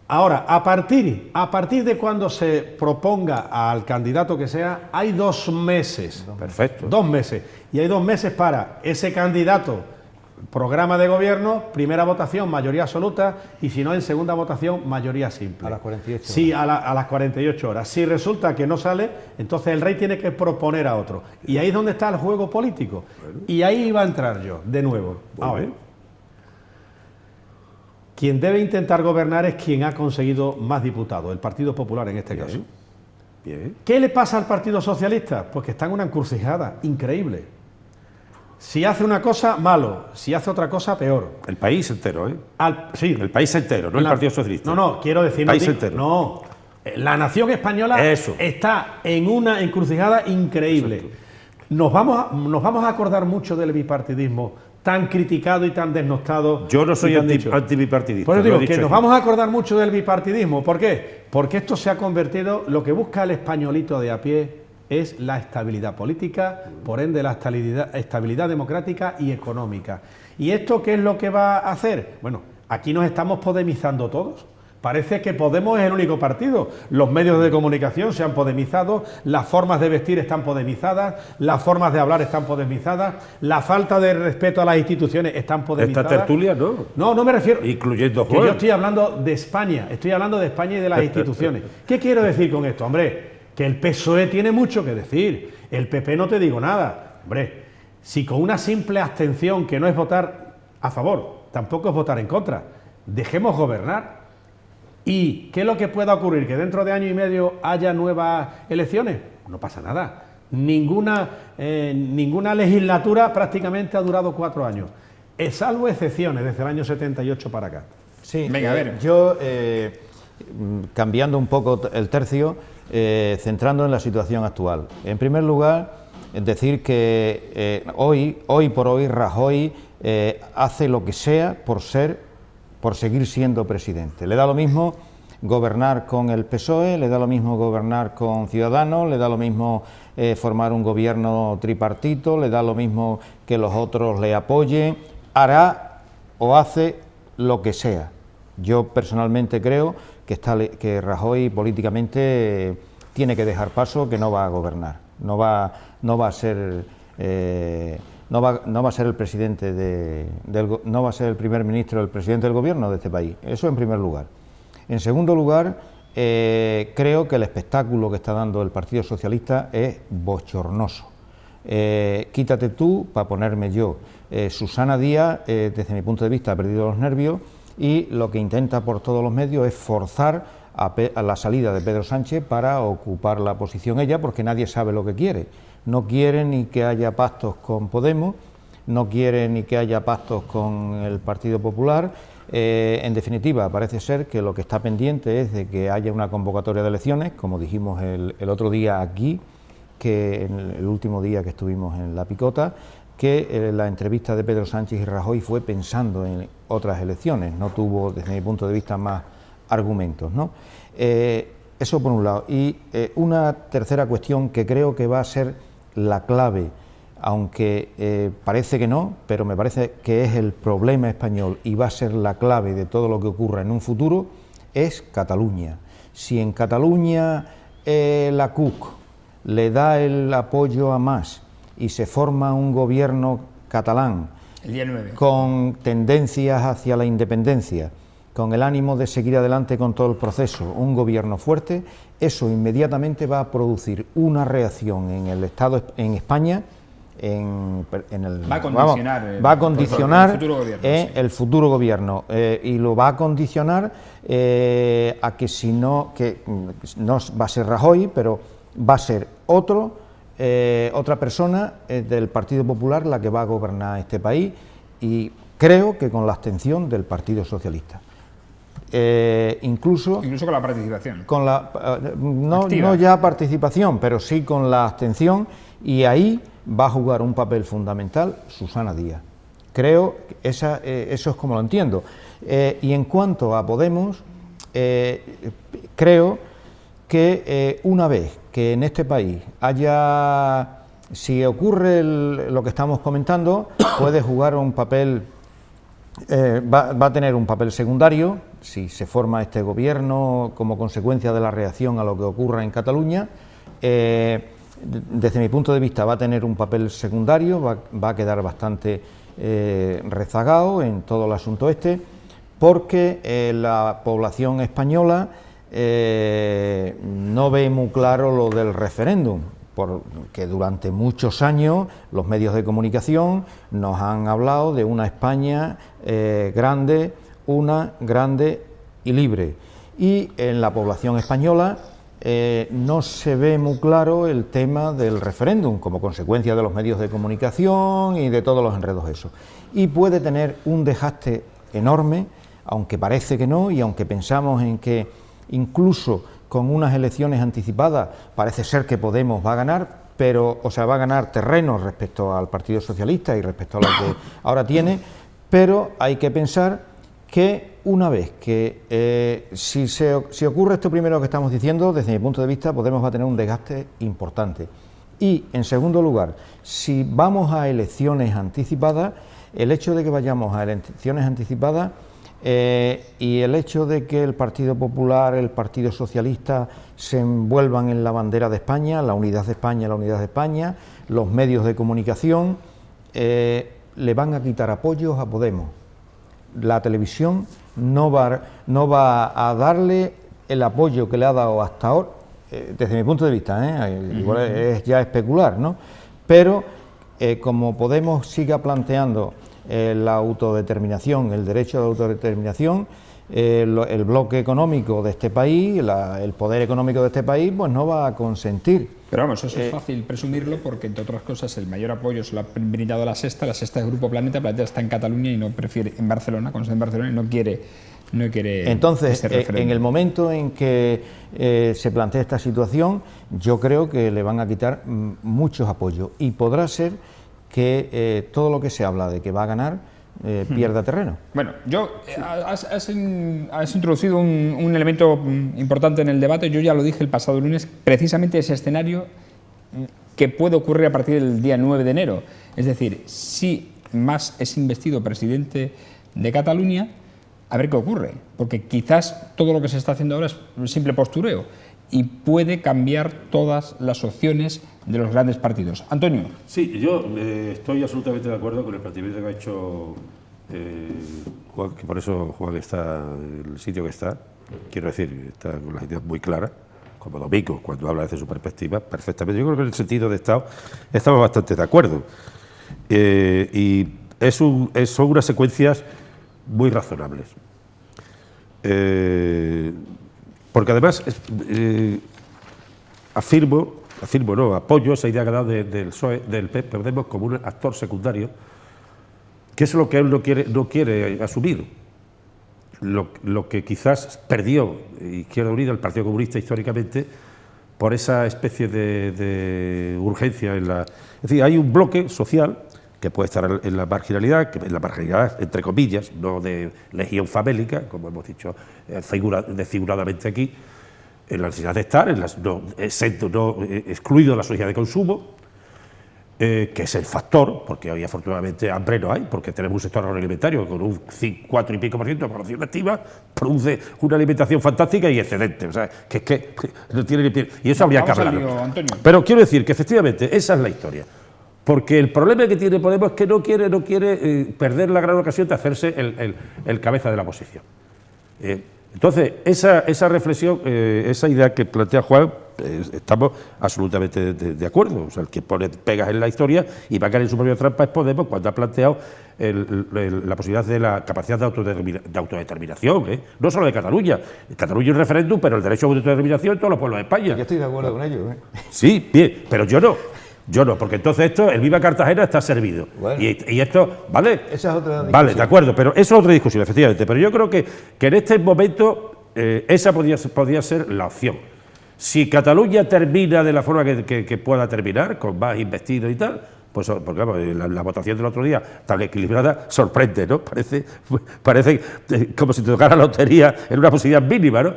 Ahora, a partir de cuando se proponga al candidato que sea, hay 2 meses. Perfecto. 2 meses. Y hay 2 meses para ese candidato, programa de gobierno, primera votación, mayoría absoluta, y si no, en segunda votación, mayoría simple. A las 48 horas. Sí, a las 48 horas. Si resulta que no sale, entonces el rey tiene que proponer a otro. Y ahí es donde está el juego político. Bueno. Y ahí iba a entrar yo, de nuevo. A ver. Quien debe intentar gobernar es quien ha conseguido más diputados, el Partido Popular en este caso. Bien. ¿Qué le pasa al Partido Socialista? Pues que está en una encrucijada increíble. Si hace una cosa, malo. Si hace otra cosa, peor. El país entero, ¿eh? Sí. El país entero, no el Partido Socialista. No, quiero decir... El país entero. No, la nación española está en una encrucijada increíble. Nos vamos a acordar mucho del bipartidismo tan criticado y tan desnostado. Yo no soy antibipartidista. Por eso digo que nos vamos a acordar mucho del bipartidismo. ¿Por qué? Porque esto se ha convertido, lo que busca el españolito de a pie es la estabilidad política, por ende la estabilidad democrática y económica. ¿Y esto qué es lo que va a hacer? Bueno, aquí nos estamos podemizando todos. Parece que Podemos es el único partido. Los medios de comunicación se han podemizado, las formas de vestir están podemizadas, las formas de hablar están podemizadas, la falta de respeto a las instituciones están podemizadas. Esta tertulia no. No me refiero. Incluyendo que yo estoy hablando de España, y de las instituciones. ¿Qué quiero decir con esto? Hombre, que el PSOE tiene mucho que decir. El PP no te digo nada. Hombre, si con una simple abstención, que no es votar a favor, tampoco es votar en contra, dejemos gobernar. ¿Y qué es lo que pueda ocurrir? ¿Que dentro de año y medio haya nuevas elecciones? No pasa nada. Ninguna legislatura prácticamente ha durado 4 años, salvo excepciones desde el año 78 para acá. Sí, venga, a ver. Yo, cambiando un poco el tercio, centrando en la situación actual. En primer lugar, decir que hoy por hoy Rajoy hace lo que sea por seguir siendo presidente. Le da lo mismo gobernar con el PSOE, le da lo mismo gobernar con Ciudadanos, le da lo mismo formar un gobierno tripartito, le da lo mismo que los otros le apoyen, hará o hace lo que sea. Yo personalmente creo que Rajoy políticamente tiene que dejar paso, que no va a gobernar, no va a ser el presidente no va a ser el primer ministro, el presidente del gobierno de este país. Eso en primer lugar. En segundo lugar, creo que el espectáculo que está dando el Partido Socialista es bochornoso. Quítate tú para ponerme yo. Susana Díaz, desde mi punto de vista, ha perdido los nervios y lo que intenta por todos los medios es forzar a la salida de Pedro Sánchez para ocupar la posición ella, porque nadie sabe lo que quiere. No quiere ni que haya pactos con Podemos, no quiere ni que haya pactos con el Partido Popular. En definitiva, parece ser que lo que está pendiente es de que haya una convocatoria de elecciones, como dijimos el otro día aquí, que en el último día que estuvimos en La Picota, que la entrevista de Pedro Sánchez y Rajoy fue pensando en otras elecciones, no tuvo, desde mi punto de vista, más argumentos, ¿no? Eso por un lado. Y una tercera cuestión que creo que va a ser la clave, aunque parece que no, pero me parece que es el problema español y va a ser la clave de todo lo que ocurra en un futuro, es Cataluña. Si en Cataluña la CUP le da el apoyo a Mas y se forma un gobierno catalán el día 9, con tendencias hacia la independencia, con el ánimo de seguir adelante con todo el proceso, un gobierno fuerte, eso inmediatamente va a producir una reacción en el Estado, en España, va a condicionar el futuro gobierno, y lo va a condicionar a que si no, que no va a ser Rajoy, pero va a ser otra persona del Partido Popular la que va a gobernar este país, y creo que con la abstención del Partido Socialista. Incluso con la participación. No ya participación, pero sí con la abstención, y ahí va a jugar un papel fundamental Susana Díaz. Creo que eso es como lo entiendo. Y en cuanto a Podemos, creo que una vez que en este país si ocurre lo que estamos comentando, puede jugar un papel, va a tener un papel secundario, si se forma este gobierno como consecuencia de la reacción a lo que ocurra en Cataluña. Desde mi punto de vista va a tener un papel secundario, va a quedar bastante rezagado en todo el asunto porque la población española no ve muy claro lo del referéndum, porque durante muchos años los medios de comunicación nos han hablado de una España grande y libre, y en la población española no se ve muy claro el tema del referéndum, como consecuencia de los medios de comunicación y de todos los enredos esos, y puede tener un desgaste enorme, aunque parece que no, y aunque pensamos en que incluso con unas elecciones anticipadas parece ser que Podemos va a ganar, va a ganar terreno respecto al Partido Socialista y respecto a lo que ahora tiene, pero hay que pensar que una vez que si ocurre esto primero que estamos diciendo, desde mi punto de vista Podemos va a tener un desgaste importante. Y en segundo lugar, si vamos a elecciones anticipadas, el hecho de que vayamos a elecciones anticipadas y el hecho de que el Partido Popular, el Partido Socialista se envuelvan en la bandera de España, la unidad de España, la unidad de España, los medios de comunicación le van a quitar apoyos a Podemos. La televisión no va a darle el apoyo que le ha dado hasta ahora, desde mi punto de vista, igual es ya especular, ¿no? Pero como Podemos siga planteando la autodeterminación, el derecho a la autodeterminación, el bloque económico de este país, el poder económico de este país, pues no va a consentir. Pero vamos, eso es fácil presumirlo porque, entre otras cosas, el mayor apoyo se lo ha brindado a la Sexta es Grupo Planeta está en Cataluña y no prefiere, en Barcelona, cuando está en Barcelona, y no quiere Entonces, en el momento en que se plantee esta situación, yo creo que le van a quitar muchos apoyos y podrá ser que todo lo que se habla de que va a ganar pierda terreno. Bueno, has introducido un elemento importante en el debate. Yo ya lo dije el pasado lunes, precisamente ese escenario que puede ocurrir a partir del día 9 de enero. Es decir, si Mas es investido presidente de Cataluña, a ver qué ocurre, porque quizás todo lo que se está haciendo ahora es un simple postureo y puede cambiar todas las opciones de los grandes partidos. Antonio. Sí, yo estoy absolutamente de acuerdo con el planteamiento que ha hecho Juan, que por eso Juan está en el sitio que está. Quiero decir, está con las ideas muy claras, como Domingo, cuando habla desde su perspectiva, perfectamente. Yo creo que en el sentido de Estado estamos bastante de acuerdo. Y son unas secuencias muy razonables. Porque además apoyo esa idea que ha dado del PSOE, del PP Podemos como un actor secundario, que es lo que él no quiere asumir. Lo que quizás perdió Izquierda Unida, el Partido Comunista históricamente, por esa especie de urgencia en la... Es decir, hay un bloque social que puede estar en la marginalidad entre comillas, no de legión famélica, como hemos dicho desfiguradamente aquí, en la necesidad de estar, excluido de la sociedad de consumo, que es el factor, porque hoy afortunadamente hambre no hay, porque tenemos un sector agroalimentario que con un 4 y pico % de población activa produce una alimentación fantástica y excedente, o sea, que no tiene ni pie, y eso habría que hablarlo. Pero quiero decir que efectivamente esa es la historia. Porque el problema que tiene Podemos es que no quiere perder la gran ocasión de hacerse el cabeza de la oposición. Entonces, esa reflexión, esa idea que plantea Juan, estamos absolutamente de acuerdo. O sea, el que pone pegas en la historia y va a caer en su propia trampa es Podemos cuando ha planteado la posibilidad de la capacidad de autodeterminación, no solo de Cataluña. Cataluña es un referéndum, pero el derecho a autodeterminación en todos los pueblos de España. Yo estoy de acuerdo con ello. Sí, bien, pero yo no. Porque entonces el Viva Cartagena está servido. Bueno, y esto, ¿vale? Esa es otra discusión. Vale, de acuerdo, pero eso es otra discusión, efectivamente. Pero yo creo que en este momento esa podría ser la opción. Si Cataluña termina de la forma que pueda terminar, con más investidos y tal, pues porque vamos, la votación del otro día, tan equilibrada, sorprende, ¿no? Parece como si te tocara la lotería en una posibilidad mínima, ¿no?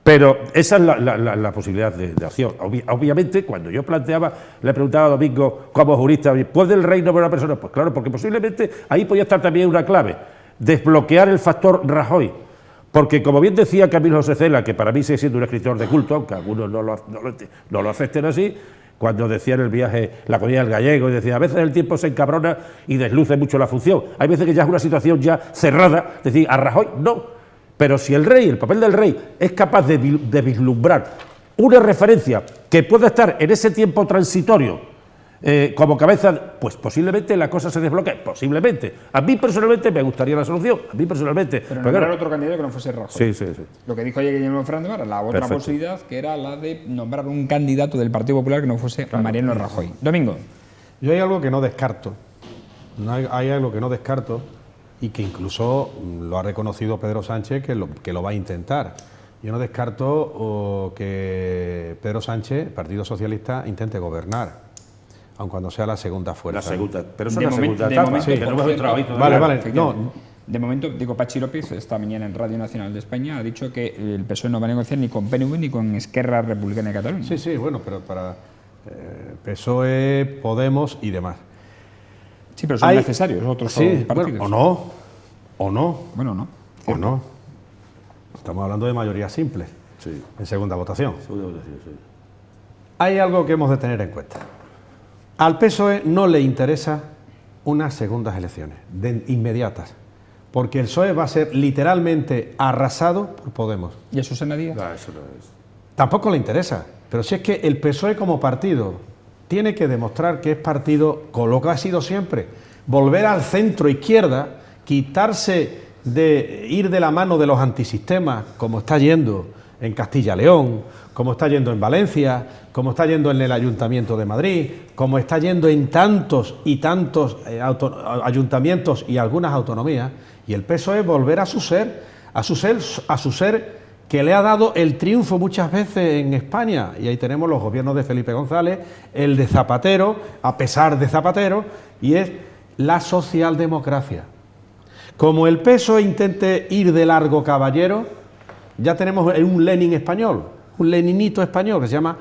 Pero esa es la posibilidad de acción. Obviamente, cuando yo le preguntaba a Domingo como jurista, ¿puede el rey nombrar a una persona? Pues claro, porque posiblemente ahí podía estar también una clave, desbloquear el factor Rajoy. Porque como bien decía Camilo José Cela, que para mí sigue siendo un escritor de culto, aunque algunos no lo acepten así, cuando decía en el viaje La comida del gallego, y decía, a veces el tiempo se encabrona y desluce mucho la función. Hay veces que ya es una situación ya cerrada, decir, a Rajoy no. Pero si el papel del rey es capaz de vislumbrar una referencia que pueda estar en ese tiempo transitorio como cabeza, pues posiblemente la cosa se desbloquee, posiblemente. A mí personalmente me gustaría la solución, a mí personalmente. Pero nombrar otro candidato que no fuese Rajoy. Sí. Lo que dijo ayer Guillermo Fernández Vara, la otra posibilidad, que era la de nombrar un candidato del Partido Popular que no fuese Mariano Rajoy. Domingo. Yo hay algo que no descarto, hay algo que no descarto, y que incluso lo ha reconocido Pedro Sánchez que lo va a intentar. Yo no descarto que Pedro Sánchez, Partido Socialista, intente gobernar, aun cuando sea la segunda fuerza. La segunda, pero eso es la segunda etapa. Sí, De momento, digo, Pachi López esta mañana en Radio Nacional de España ha dicho que el PSOE no va a negociar ni con PNV ni con Esquerra Republicana de Cataluña. Sí, bueno, pero para PSOE, Podemos y demás. Sí, pero son necesarios otros sí, partidos. Bueno, o no. Bueno, no. O no. Estamos hablando de mayoría simple, Sí. en segunda votación. Segunda votación, sí. Hay algo que hemos de tener en cuenta. Al PSOE no le interesa unas segundas elecciones, inmediatas, porque el PSOE va a ser literalmente arrasado por Podemos. ¿Y eso se medía? No, eso no es. Tampoco le interesa, pero si es que el PSOE como partido tiene que demostrar que es partido con lo que ha sido siempre, volver al centro izquierda, quitarse de ir de la mano de los antisistemas, como está yendo en Castilla-León, como está yendo en Valencia, como está yendo en el Ayuntamiento de Madrid, como está yendo en tantos y tantos ayuntamientos y algunas autonomías, y el PSOE volver a su ser que le ha dado el triunfo muchas veces en España, y ahí tenemos los gobiernos de Felipe González, el de Zapatero, a pesar de Zapatero, y es la socialdemocracia. Como el PSOE intente ir de largo caballero, ya tenemos un Lenin español, un leninito español que se llama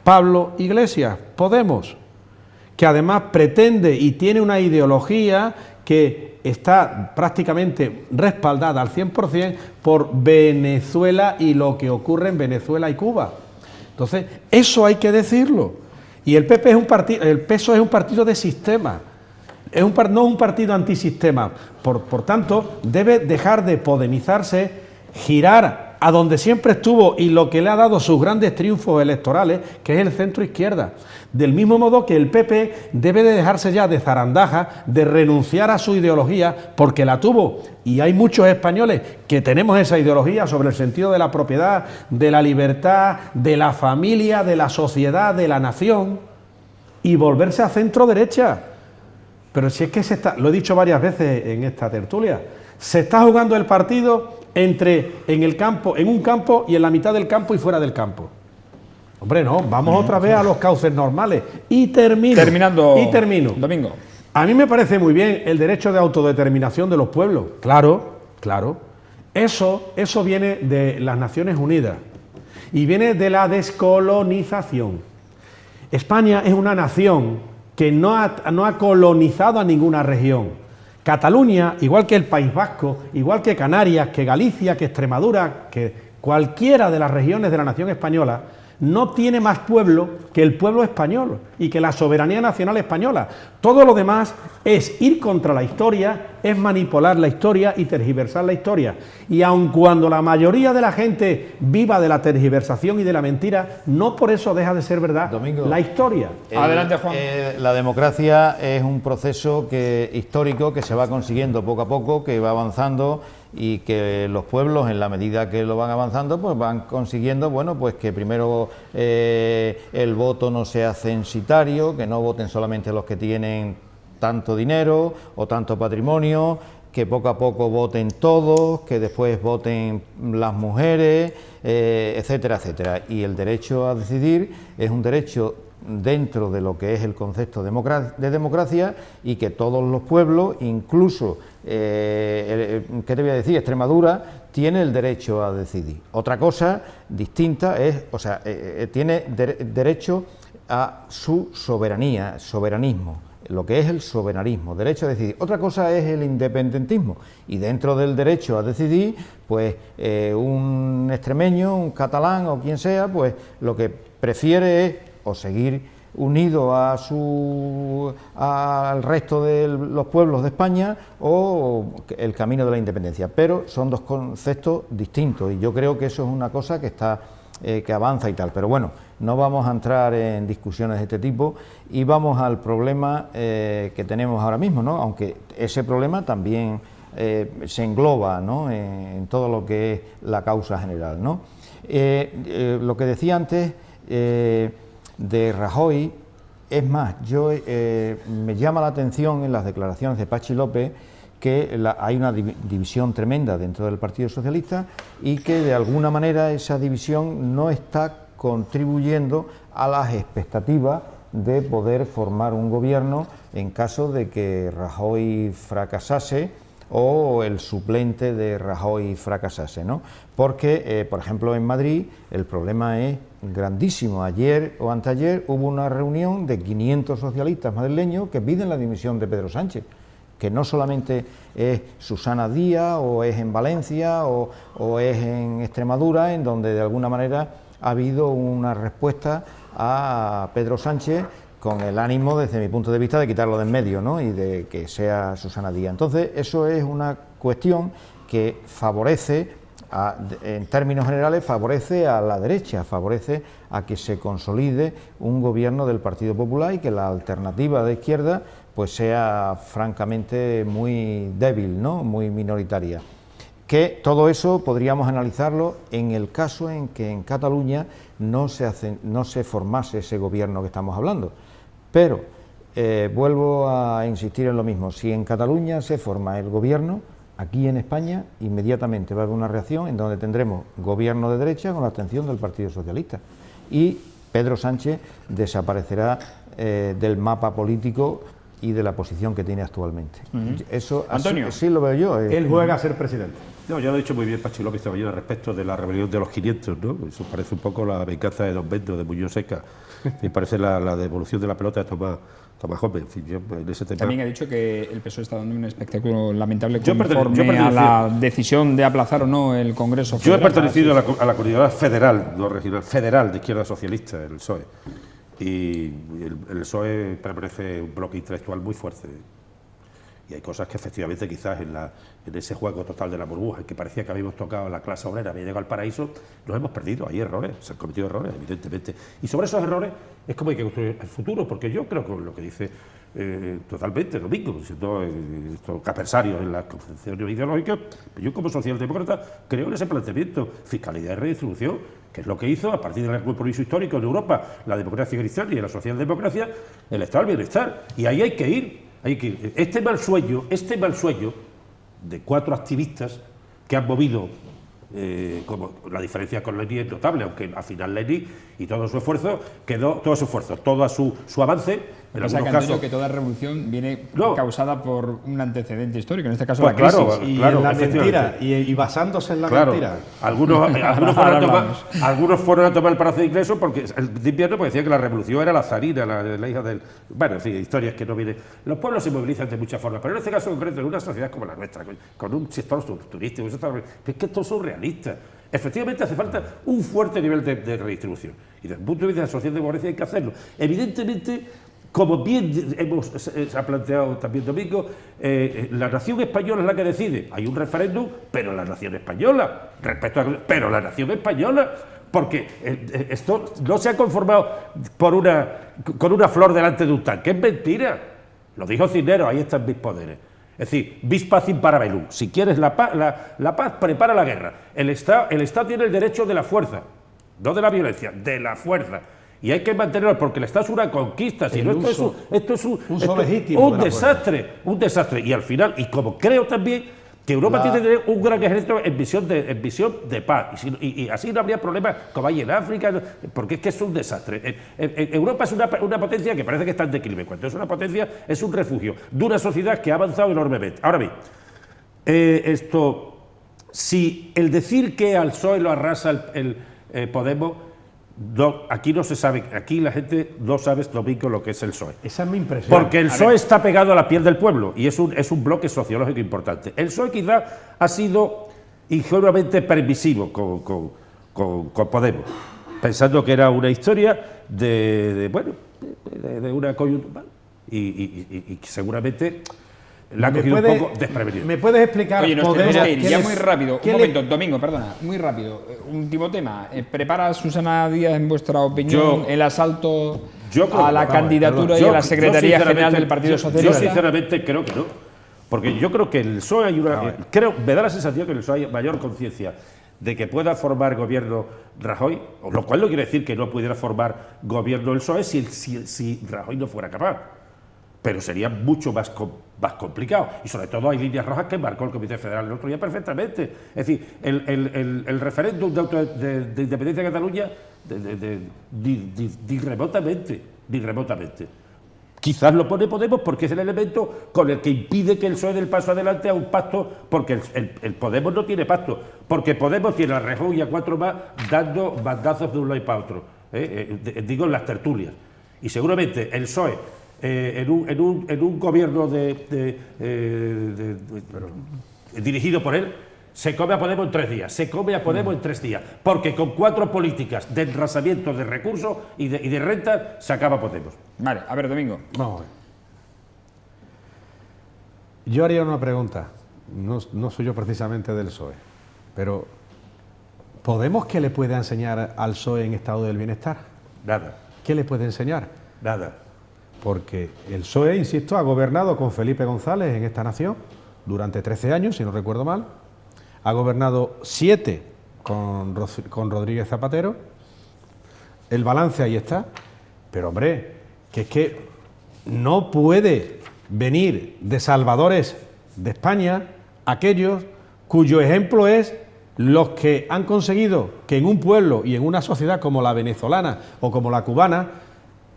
Pablo Iglesias, Podemos, que además pretende y tiene una ideología que está prácticamente respaldada al 100% por Venezuela y lo que ocurre en Venezuela y Cuba. Entonces, eso hay que decirlo. Y el PP es un partido, el PSOE es un partido de sistema, no un partido antisistema. Por tanto, debe dejar de podemizarse, girar a donde siempre estuvo y lo que le ha dado sus grandes triunfos electorales, que es el centro izquierda. Del mismo modo que el PP debe de dejarse ya de zarandaja, de renunciar a su ideología, porque la tuvo, y hay muchos españoles que tenemos esa ideología sobre el sentido de la propiedad, de la libertad, de la familia, de la sociedad, de la nación, y volverse a centro derecha. Pero si es que lo he dicho varias veces en esta tertulia, se está jugando el partido en un campo y en la mitad del campo y fuera del campo. Hombre, no, vamos otra vez a los cauces normales. Y termino. Domingo. A mí me parece muy bien el derecho de autodeterminación de los pueblos. Claro, claro. Eso viene de las Naciones Unidas y viene de la descolonización. España es una nación que no ha colonizado a ninguna región. Cataluña, igual que el País Vasco, igual que Canarias, que Galicia, que Extremadura, que cualquiera de las regiones de la nación española, no tiene más pueblo que el pueblo español y que la soberanía nacional española. Todo lo demás es ir contra la historia, es manipular la historia y tergiversar la historia. Y aun cuando la mayoría de la gente viva de la tergiversación y de la mentira, no por eso deja de ser verdad Domingo, la historia. Adelante, Juan. La democracia es un proceso histórico que se va consiguiendo poco a poco, que va avanzando, y que los pueblos, en la medida que lo van avanzando, pues van consiguiendo, bueno, pues que primero el voto no sea censitario, que no voten solamente los que tienen tanto dinero o tanto patrimonio, que poco a poco voten todos, que después voten las mujeres, etcétera, etcétera. Y el derecho a decidir es un derecho dentro de lo que es el concepto de democracia, y que todos los pueblos, incluso, ¿qué te voy a decir?, Extremadura tiene el derecho a decidir. Otra cosa distinta es, tiene derecho a su soberanía, soberanismo, lo que es el soberanismo, derecho a decidir. Otra cosa es el independentismo, y dentro del derecho a decidir, pues un extremeño, un catalán o quien sea, pues lo que prefiere es o seguir unido al resto de los pueblos de España, o el camino de la independencia. Pero son dos conceptos distintos, y yo creo que eso es una cosa que está que avanza y tal. Pero bueno, no vamos a entrar en discusiones de este tipo y vamos al problema que tenemos ahora mismo, ¿no? Aunque ese problema también se engloba, ¿no?, en todo lo que es la causa general, ¿no? Lo que decía antes de Rajoy, es más, me llama la atención en las declaraciones de Pachi López que hay una división tremenda dentro del Partido Socialista, y que de alguna manera esa división no está contribuyendo a las expectativas de poder formar un gobierno en caso de que Rajoy fracasase o el suplente de Rajoy fracasase, ¿no? Porque, por ejemplo, en Madrid el problema es grandísimo. Ayer o anteayer hubo una reunión de 500 socialistas madrileños que piden la dimisión de Pedro Sánchez, que no solamente es Susana Díaz, o es en Valencia, o es en Extremadura, en donde de alguna manera ha habido una respuesta a Pedro Sánchez con el ánimo, desde mi punto de vista, de quitarlo de en medio, ¿no? Y de que sea Susana Díaz. Entonces, eso es una cuestión que favorece, en términos generales, favorece a la derecha, favorece a que se consolide un gobierno del Partido Popular y que la alternativa de izquierda pues sea francamente muy débil, ¿no? Muy minoritaria. Que todo eso podríamos analizarlo en el caso en que en Cataluña no se formase ese gobierno que estamos hablando. Pero vuelvo a insistir en lo mismo: si en Cataluña se forma el gobierno, aquí en España inmediatamente va a haber una reacción en donde tendremos gobierno de derecha con la abstención del Partido Socialista, y Pedro Sánchez desaparecerá del mapa político y de la posición que tiene actualmente. Eso Antonio, así lo veo yo. Él juega a ser presidente. No, ya lo ha dicho muy bien Pachi López esta mañana respecto de la rebelión de los 500, ¿no? Eso parece un poco la venganza de Don Bento, de Muñoz Seca. Me parece la devolución de la pelota de Tomás Joven. En fin, yo en ese tema... También ha dicho que el PSOE está dando un espectáculo lamentable Yo conforme a la decisión de aplazar o no el Congreso Yo he Federal. pertenecido a la comunidad federal, no regional, federal de izquierda socialista, el PSOE. Y el PSOE permanece un bloque intelectual muy fuerte. Y hay cosas que efectivamente quizás en ese juego total de la burbuja, en que parecía que habíamos tocado la clase obrera, había llegado al paraíso, nos hemos perdido. Hay errores, se han cometido errores, evidentemente. Y sobre esos errores es como hay que construir el futuro, porque yo creo que lo que dice totalmente Domingo, siendo estos adversarios en las concepciones ideológicas, yo como socialdemócrata creo en ese planteamiento: fiscalidad y redistribución, que es lo que hizo, a partir del compromiso histórico en Europa, la democracia cristiana y la socialdemocracia, el estado del bienestar. Y ahí hay que ir. Este mal sueño de 4 activistas que han movido, como la diferencia con Lenin es notable, aunque al final Lenin y todo su esfuerzo, todo su avance, en Pasa algunos casos... que toda revolución viene causada por un antecedente histórico, en este caso Pues la crisis. claro, Y claro, en la efectivamente. mentira, y basándose en la Claro, mentira. algunos fueron a tomar el Palacio de Ingreso porque el de invierno, porque decían que la revolución era la zarina, la hija del... Bueno, en fin, historias que no vienen... Los pueblos se movilizan de muchas formas, pero en este caso concreto, en una sociedad como la nuestra, con un sector turístico, es que esto es surrealista. Efectivamente hace falta un fuerte nivel de redistribución. Y desde el punto de vista de la socialdemocracia hay que hacerlo. Evidentemente, como bien se ha planteado también Domingo, la nación española es la que decide. Hay un referéndum, pero la nación española, pero la nación española, porque esto no se ha conformado con una flor delante de un tanque. Es mentira. Lo dijo Cisneros, ahí están mis poderes. Es decir, vis pacem para bellum. Si quieres la paz, prepara la guerra. El Estado tiene el derecho de la fuerza, no de la violencia, de la fuerza. Y hay que mantenerlo, porque el Estado es una conquista. Si no, esto es un desastre. Y al final, y como creo también que Europa tiene que tener un gran ejército en visión de paz. Y así no habría problemas como hay en África, porque es que es un desastre. Europa es una potencia que parece que está en declive. Cuando es una potencia, es un refugio de una sociedad que ha avanzado enormemente. Ahora bien, si el decir que al PSOE lo arrasa el Podemos, aquí no se sabe, aquí la gente no sabe, Domingo, lo que es el PSOE. Esa es mi impresión. Porque el PSOE está pegado a la piel del pueblo y es un bloque sociológico importante. El PSOE quizá ha sido ingenuamente permisivo con Podemos, pensando que era una historia de una coyuntura y que seguramente la ha cogido un poco desprevenido. ¿Me puedes explicar? Oye, nos tenemos que ir ya ¿quién muy es- rápido. Un quién momento, Domingo, perdona, muy rápido. Último tema. ¿Prepara Susana Díaz, en vuestra opinión, el asalto a la candidatura y a la Secretaría General del Partido Socialista? Yo sinceramente creo que no. Porque yo creo que el PSOE hay me da la sensación que en el PSOE hay mayor conciencia de que pueda formar gobierno Rajoy, lo cual no quiere decir que no pudiera formar gobierno el PSOE si Rajoy no fuera capaz. Pero sería mucho más complicado. Y sobre todo hay líneas rojas que marcó el Comité Federal el otro día perfectamente. Es decir, el referéndum de independencia de Cataluña, ni remotamente. Quizás lo pone Podemos porque es el elemento con el que impide que el PSOE dé el paso adelante a un pacto, porque el Podemos no tiene pacto, porque Podemos tiene a Rejón y a 4 más dando bandazos de un lado y para otro, digo en las tertulias. Y seguramente el PSOE, en un gobierno dirigido por él, se come a Podemos en 3 días, se come a Podemos en 3 días, porque con 4 políticas de enrasamiento de recursos y de renta se acaba Podemos. Vale, a ver, Domingo. Vamos a ver. Yo haría una pregunta, no soy yo precisamente del PSOE, pero ¿Podemos qué le puede enseñar al PSOE en estado del bienestar? Nada. ¿Qué le puede enseñar? Nada. Porque el PSOE, insisto, ha gobernado con Felipe González en esta nación durante 13 años, si no recuerdo mal. Ha gobernado 7 con Rodríguez Zapatero. El balance ahí está. Pero, hombre, que es que no puede venir de salvadores de España aquellos cuyo ejemplo es los que han conseguido que en un pueblo y en una sociedad como la venezolana o como la cubana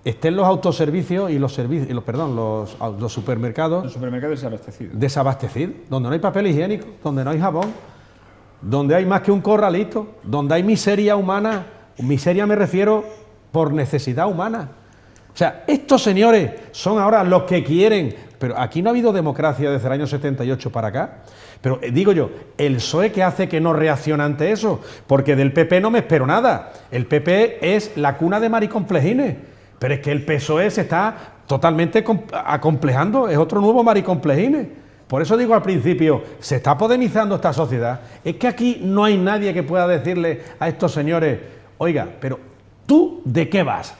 estén los autoservicios y los supermercados. Los supermercados desabastecidos. Desabastecidos, donde no hay papel higiénico, donde no hay jabón, donde hay más que un corralito, donde hay miseria humana. Miseria me refiero por necesidad humana. O sea, estos señores son ahora los que quieren, pero aquí no ha habido democracia desde el año 78 para acá. Pero digo yo, el PSOE, ¿qué hace que no reacciona ante eso? Porque del PP no me espero nada. El PP es la cuna de maricomplejines. Pero es que el PSOE se está totalmente acomplejando, es otro nuevo maricomplejines. Por eso digo al principio, se está podemizando esta sociedad. Es que aquí no hay nadie que pueda decirle a estos señores, oiga, pero ¿tú de qué vas?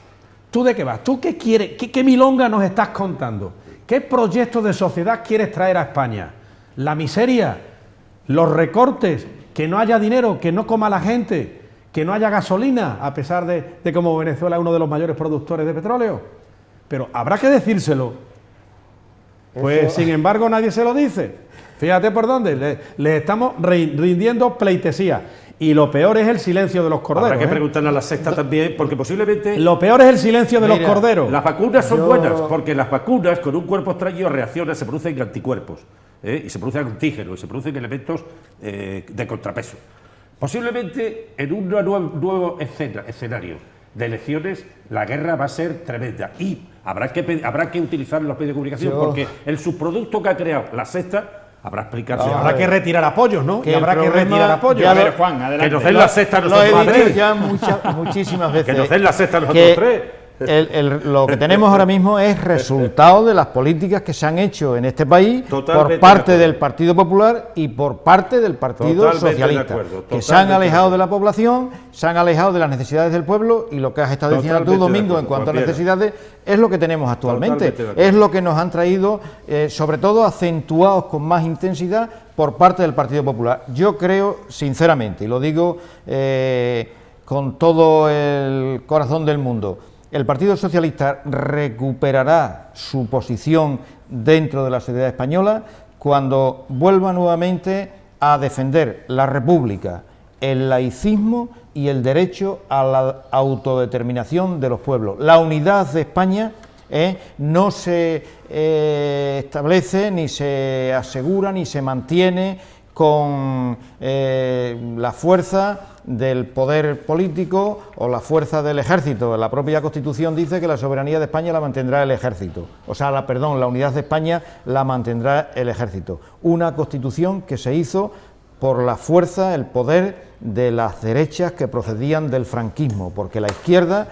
¿Tú de qué vas? ¿Tú qué quieres? ¿Qué milonga nos estás contando? ¿Qué proyecto de sociedad quieres traer a España? La miseria, los recortes, que no haya dinero, que no coma la gente, que no haya gasolina, a pesar de como Venezuela es uno de los mayores productores de petróleo. Pero habrá que decírselo. Pues sin embargo nadie se lo dice. Fíjate por dónde, les estamos rindiendo pleitesía. Y lo peor es el silencio de los corderos. Habrá que preguntarle a la Sexta también, porque posiblemente... Lo peor es el silencio de los corderos. Las vacunas son buenas, porque las vacunas con un cuerpo extraño reaccionan, se producen anticuerpos, y se producen antígenos, y se producen elementos de contrapeso. Posiblemente en un nuevo escenario de elecciones la guerra va a ser tremenda y habrá que utilizar los medios de comunicación porque el subproducto que ha creado la Sexta habrá explicarse. Habrá que retirar apoyos, ¿no? Y habrá que retirar apoyos. A ver, Juan, adelante. Que nos den la Sexta a Lo nosotros he dicho tres. ya muchísimas veces. Que nos den la Sexta a nosotros tres. Lo que tenemos ahora mismo es resultado de las políticas que se han hecho en este país Totalmente por parte del Partido Popular y por parte del Partido Totalmente Socialista, de acuerdo, que se han totalmente alejado de de la población, se han alejado de las necesidades del pueblo y lo que has estado diciendo tú, Totalmente de Domingo, en acuerdo, cuanto a Juan Piedra. necesidades, es lo que tenemos actualmente, Totalmente de acuerdo. es lo que nos han traído, sobre todo acentuados con más intensidad por parte del Partido Popular. Yo creo, sinceramente, y lo digo con todo el corazón del mundo, el Partido Socialista recuperará su posición dentro de la sociedad española cuando vuelva nuevamente a defender la República, el laicismo y el derecho a la autodeterminación de los pueblos. La unidad de España no se establece, ni se asegura, ni se mantiene con la fuerza del poder político o la fuerza del ejército. La propia Constitución dice que la soberanía de España la mantendrá el ejército. O sea, la unidad de España la mantendrá el ejército. Una Constitución que se hizo por la fuerza, el poder de las derechas que procedían del franquismo, porque la izquierda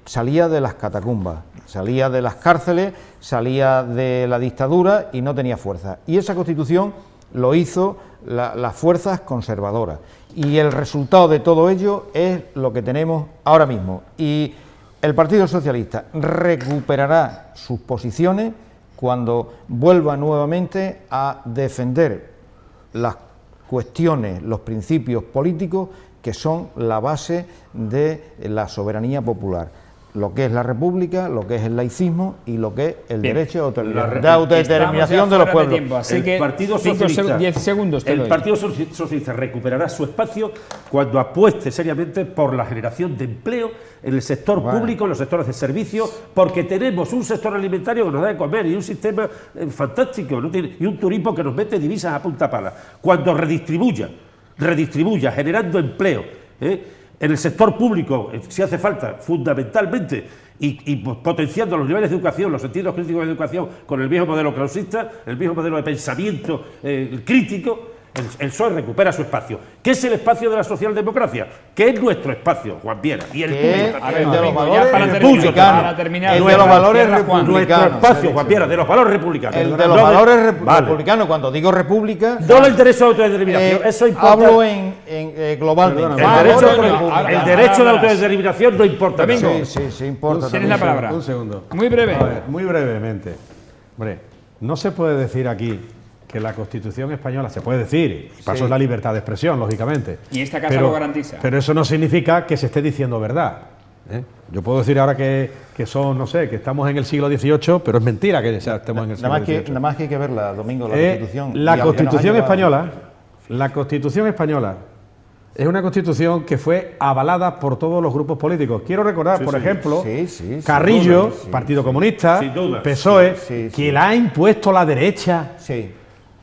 salía de las catacumbas, salía de las cárceles, salía de la dictadura y no tenía fuerza. Y esa Constitución lo hizo las fuerzas conservadoras. Y el resultado de todo ello es lo que tenemos ahora mismo. Y el Partido Socialista recuperará sus posiciones cuando vuelva nuevamente a defender las cuestiones, los principios políticos que son la base de la soberanía popular. lo que es la república, lo que es el laicismo y lo que es el Bien. derecho de autodeterminación de los pueblos. Así El que Partido Socialista, 10 segundos te el doy. Partido Socialista recuperará su espacio cuando apueste seriamente por la generación de empleo en el sector público, en los sectores de servicios, porque tenemos un sector alimentario que nos da de comer y un sistema fantástico, ¿no? Y un turismo que nos mete divisas a punta pala. Cuando redistribuya, generando empleo, en el sector público, si hace falta, fundamentalmente, y potenciando los niveles de educación, los sentidos críticos de educación, con el viejo modelo clausista, el viejo modelo de pensamiento crítico, el PSOE recupera su espacio. ¿Qué es el espacio de la socialdemocracia? ¿Qué es nuestro espacio, Juan Viera? Y el tuyo. A ver, El de los Domingo, valores ya para republicanos. para terminar, El de cierra, los valores cierra, Juan. republicanos. Nuestro espacio, Juan Viera, de los valores republicanos. El de los No valores Vale. republicanos, cuando digo república, No el derecho a autodeterminación, eso importa. hablo globalmente. El Ahora, derecho de ahora, autodeterminación no importa. Domingo. Sí, importa. Tienes la palabra. Un segundo. Muy breve. A ver, muy brevemente. Hombre, no se puede decir aquí que la Constitución española, se puede decir, y para eso es la libertad de expresión, lógicamente. Y esta casa lo garantiza. Pero eso no significa que se esté diciendo verdad. Yo puedo decir ahora que son, no sé, que estamos en el siglo XVIII, pero es mentira que ya estemos en el siglo XVIII. Nada más que hay que verla, Domingo, la Constitución. La Y aunque nos Constitución ha llevado- española es una Constitución que fue avalada por todos los grupos políticos. Quiero recordar, por ejemplo, sí, Carrillo, sin duda, sí, Partido Comunista, Sin duda. PSOE, Sí, que la ha impuesto la derecha. Sí.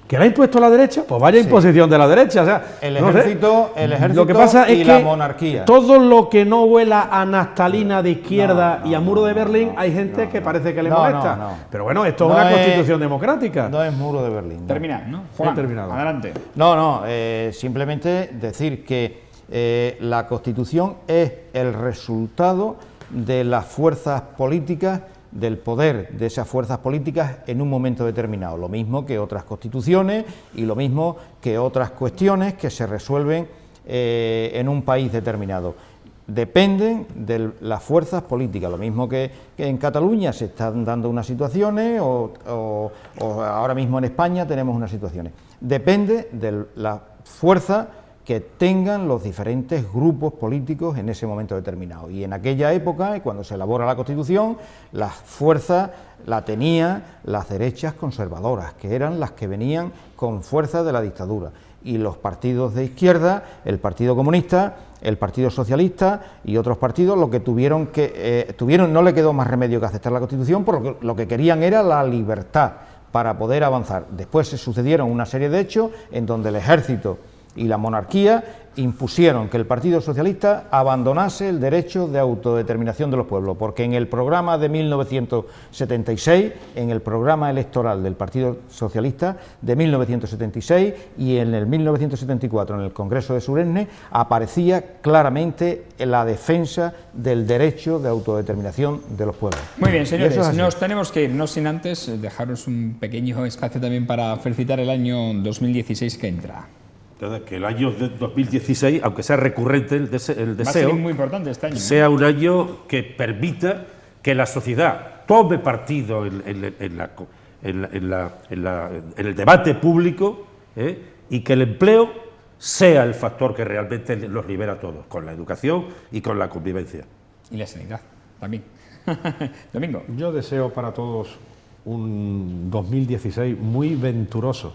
¿Que la ha impuesto la derecha? Pues vaya imposición de la derecha. O sea, El no sé. ejército Lo que pasa y es la que monarquía. todo lo que no huela a naftalina de izquierda y a muro de Berlín, hay gente que parece que le molesta. no. Pero bueno, esto No es una es- constitución democrática. No es muro de Berlín. no. Terminar, ¿no? Juan, terminado. adelante. No, simplemente decir que la Constitución es el resultado de las fuerzas políticas, del poder de esas fuerzas políticas en un momento determinado, lo mismo que otras constituciones y lo mismo que otras cuestiones que se resuelven en un país determinado. Dependen de las fuerzas políticas, lo mismo que en Cataluña se están dando unas situaciones o ahora mismo en España tenemos unas situaciones. Depende de la fuerza que tengan los diferentes grupos políticos en ese momento determinado. Y en aquella época, cuando se elabora la Constitución, la fuerza la tenían las derechas conservadoras, que eran las que venían con fuerza de la dictadura. Y los partidos de izquierda, el Partido Comunista, el Partido Socialista y otros partidos, lo que tuvieron, no le quedó más remedio que aceptar la Constitución, porque lo que querían era la libertad para poder avanzar. Después se sucedieron una serie de hechos en donde el ejército y la monarquía impusieron que el Partido Socialista abandonase el derecho de autodeterminación de los pueblos, porque en el programa de 1976, en el programa electoral del Partido Socialista de 1976 y en el 1974 en el Congreso de Suresnes, aparecía claramente la defensa del derecho de autodeterminación de los pueblos. Muy bien, señores, Y eso es así. nos tenemos que ir, no sin antes dejaros un pequeño espacio también para felicitar el año 2016 que entra. Que el año de 2016, aunque sea recurrente el Va a ser deseo, muy importante este año. sea un año que permita que la sociedad tome partido en el debate público, y que el empleo sea el factor que realmente los libera a todos, con la educación y con la convivencia. Y la sanidad también. Domingo. Yo deseo para todos un 2016 muy venturoso,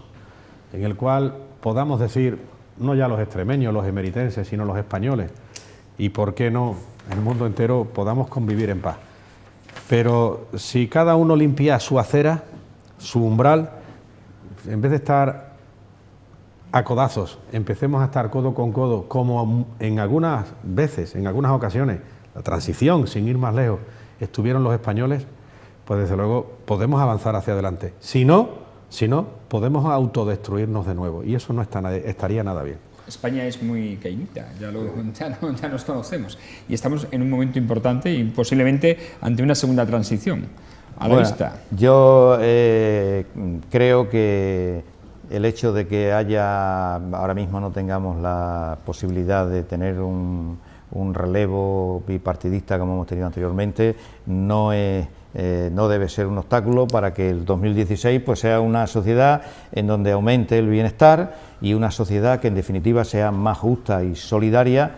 en el cual podamos decir, no ya los extremeños, los emeritenses, sino los españoles, y por qué no, en el mundo entero podamos convivir en paz. Pero si cada uno limpia su acera, su umbral, en vez de estar a codazos, empecemos a estar codo con codo, como en algunas veces, en algunas ocasiones, la transición, sin ir más lejos, estuvieron los españoles, pues desde luego podemos avanzar hacia adelante. Si no, podemos autodestruirnos de nuevo, y eso no estaría nada bien. España es muy caínita, ya nos conocemos, y estamos en un momento importante y posiblemente ante una segunda transición a la vista. Yo creo que el hecho de que ahora mismo no tengamos la posibilidad de tener un relevo bipartidista como hemos tenido anteriormente, no debe ser un obstáculo para que el 2016 pues sea una sociedad en donde aumente el bienestar y una sociedad que en definitiva sea más justa y solidaria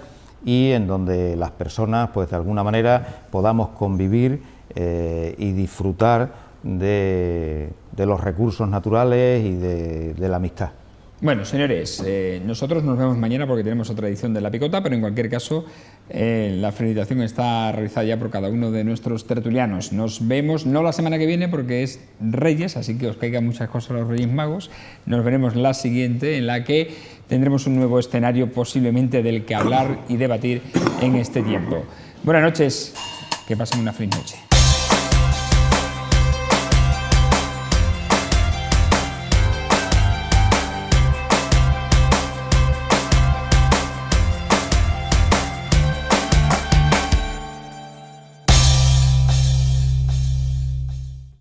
y en donde las personas, pues de alguna manera, podamos convivir y disfrutar de los recursos naturales y de la amistad. Bueno, señores, nosotros nos vemos mañana porque tenemos otra edición de La Picota, pero en cualquier caso la felicitación está realizada ya por cada uno de nuestros tertulianos. Nos vemos no la semana que viene porque es Reyes, así que os caigan muchas cosas a los Reyes Magos. Nos veremos la siguiente, en la que tendremos un nuevo escenario posiblemente del que hablar y debatir en este tiempo. Buenas noches, que pasen una feliz noche.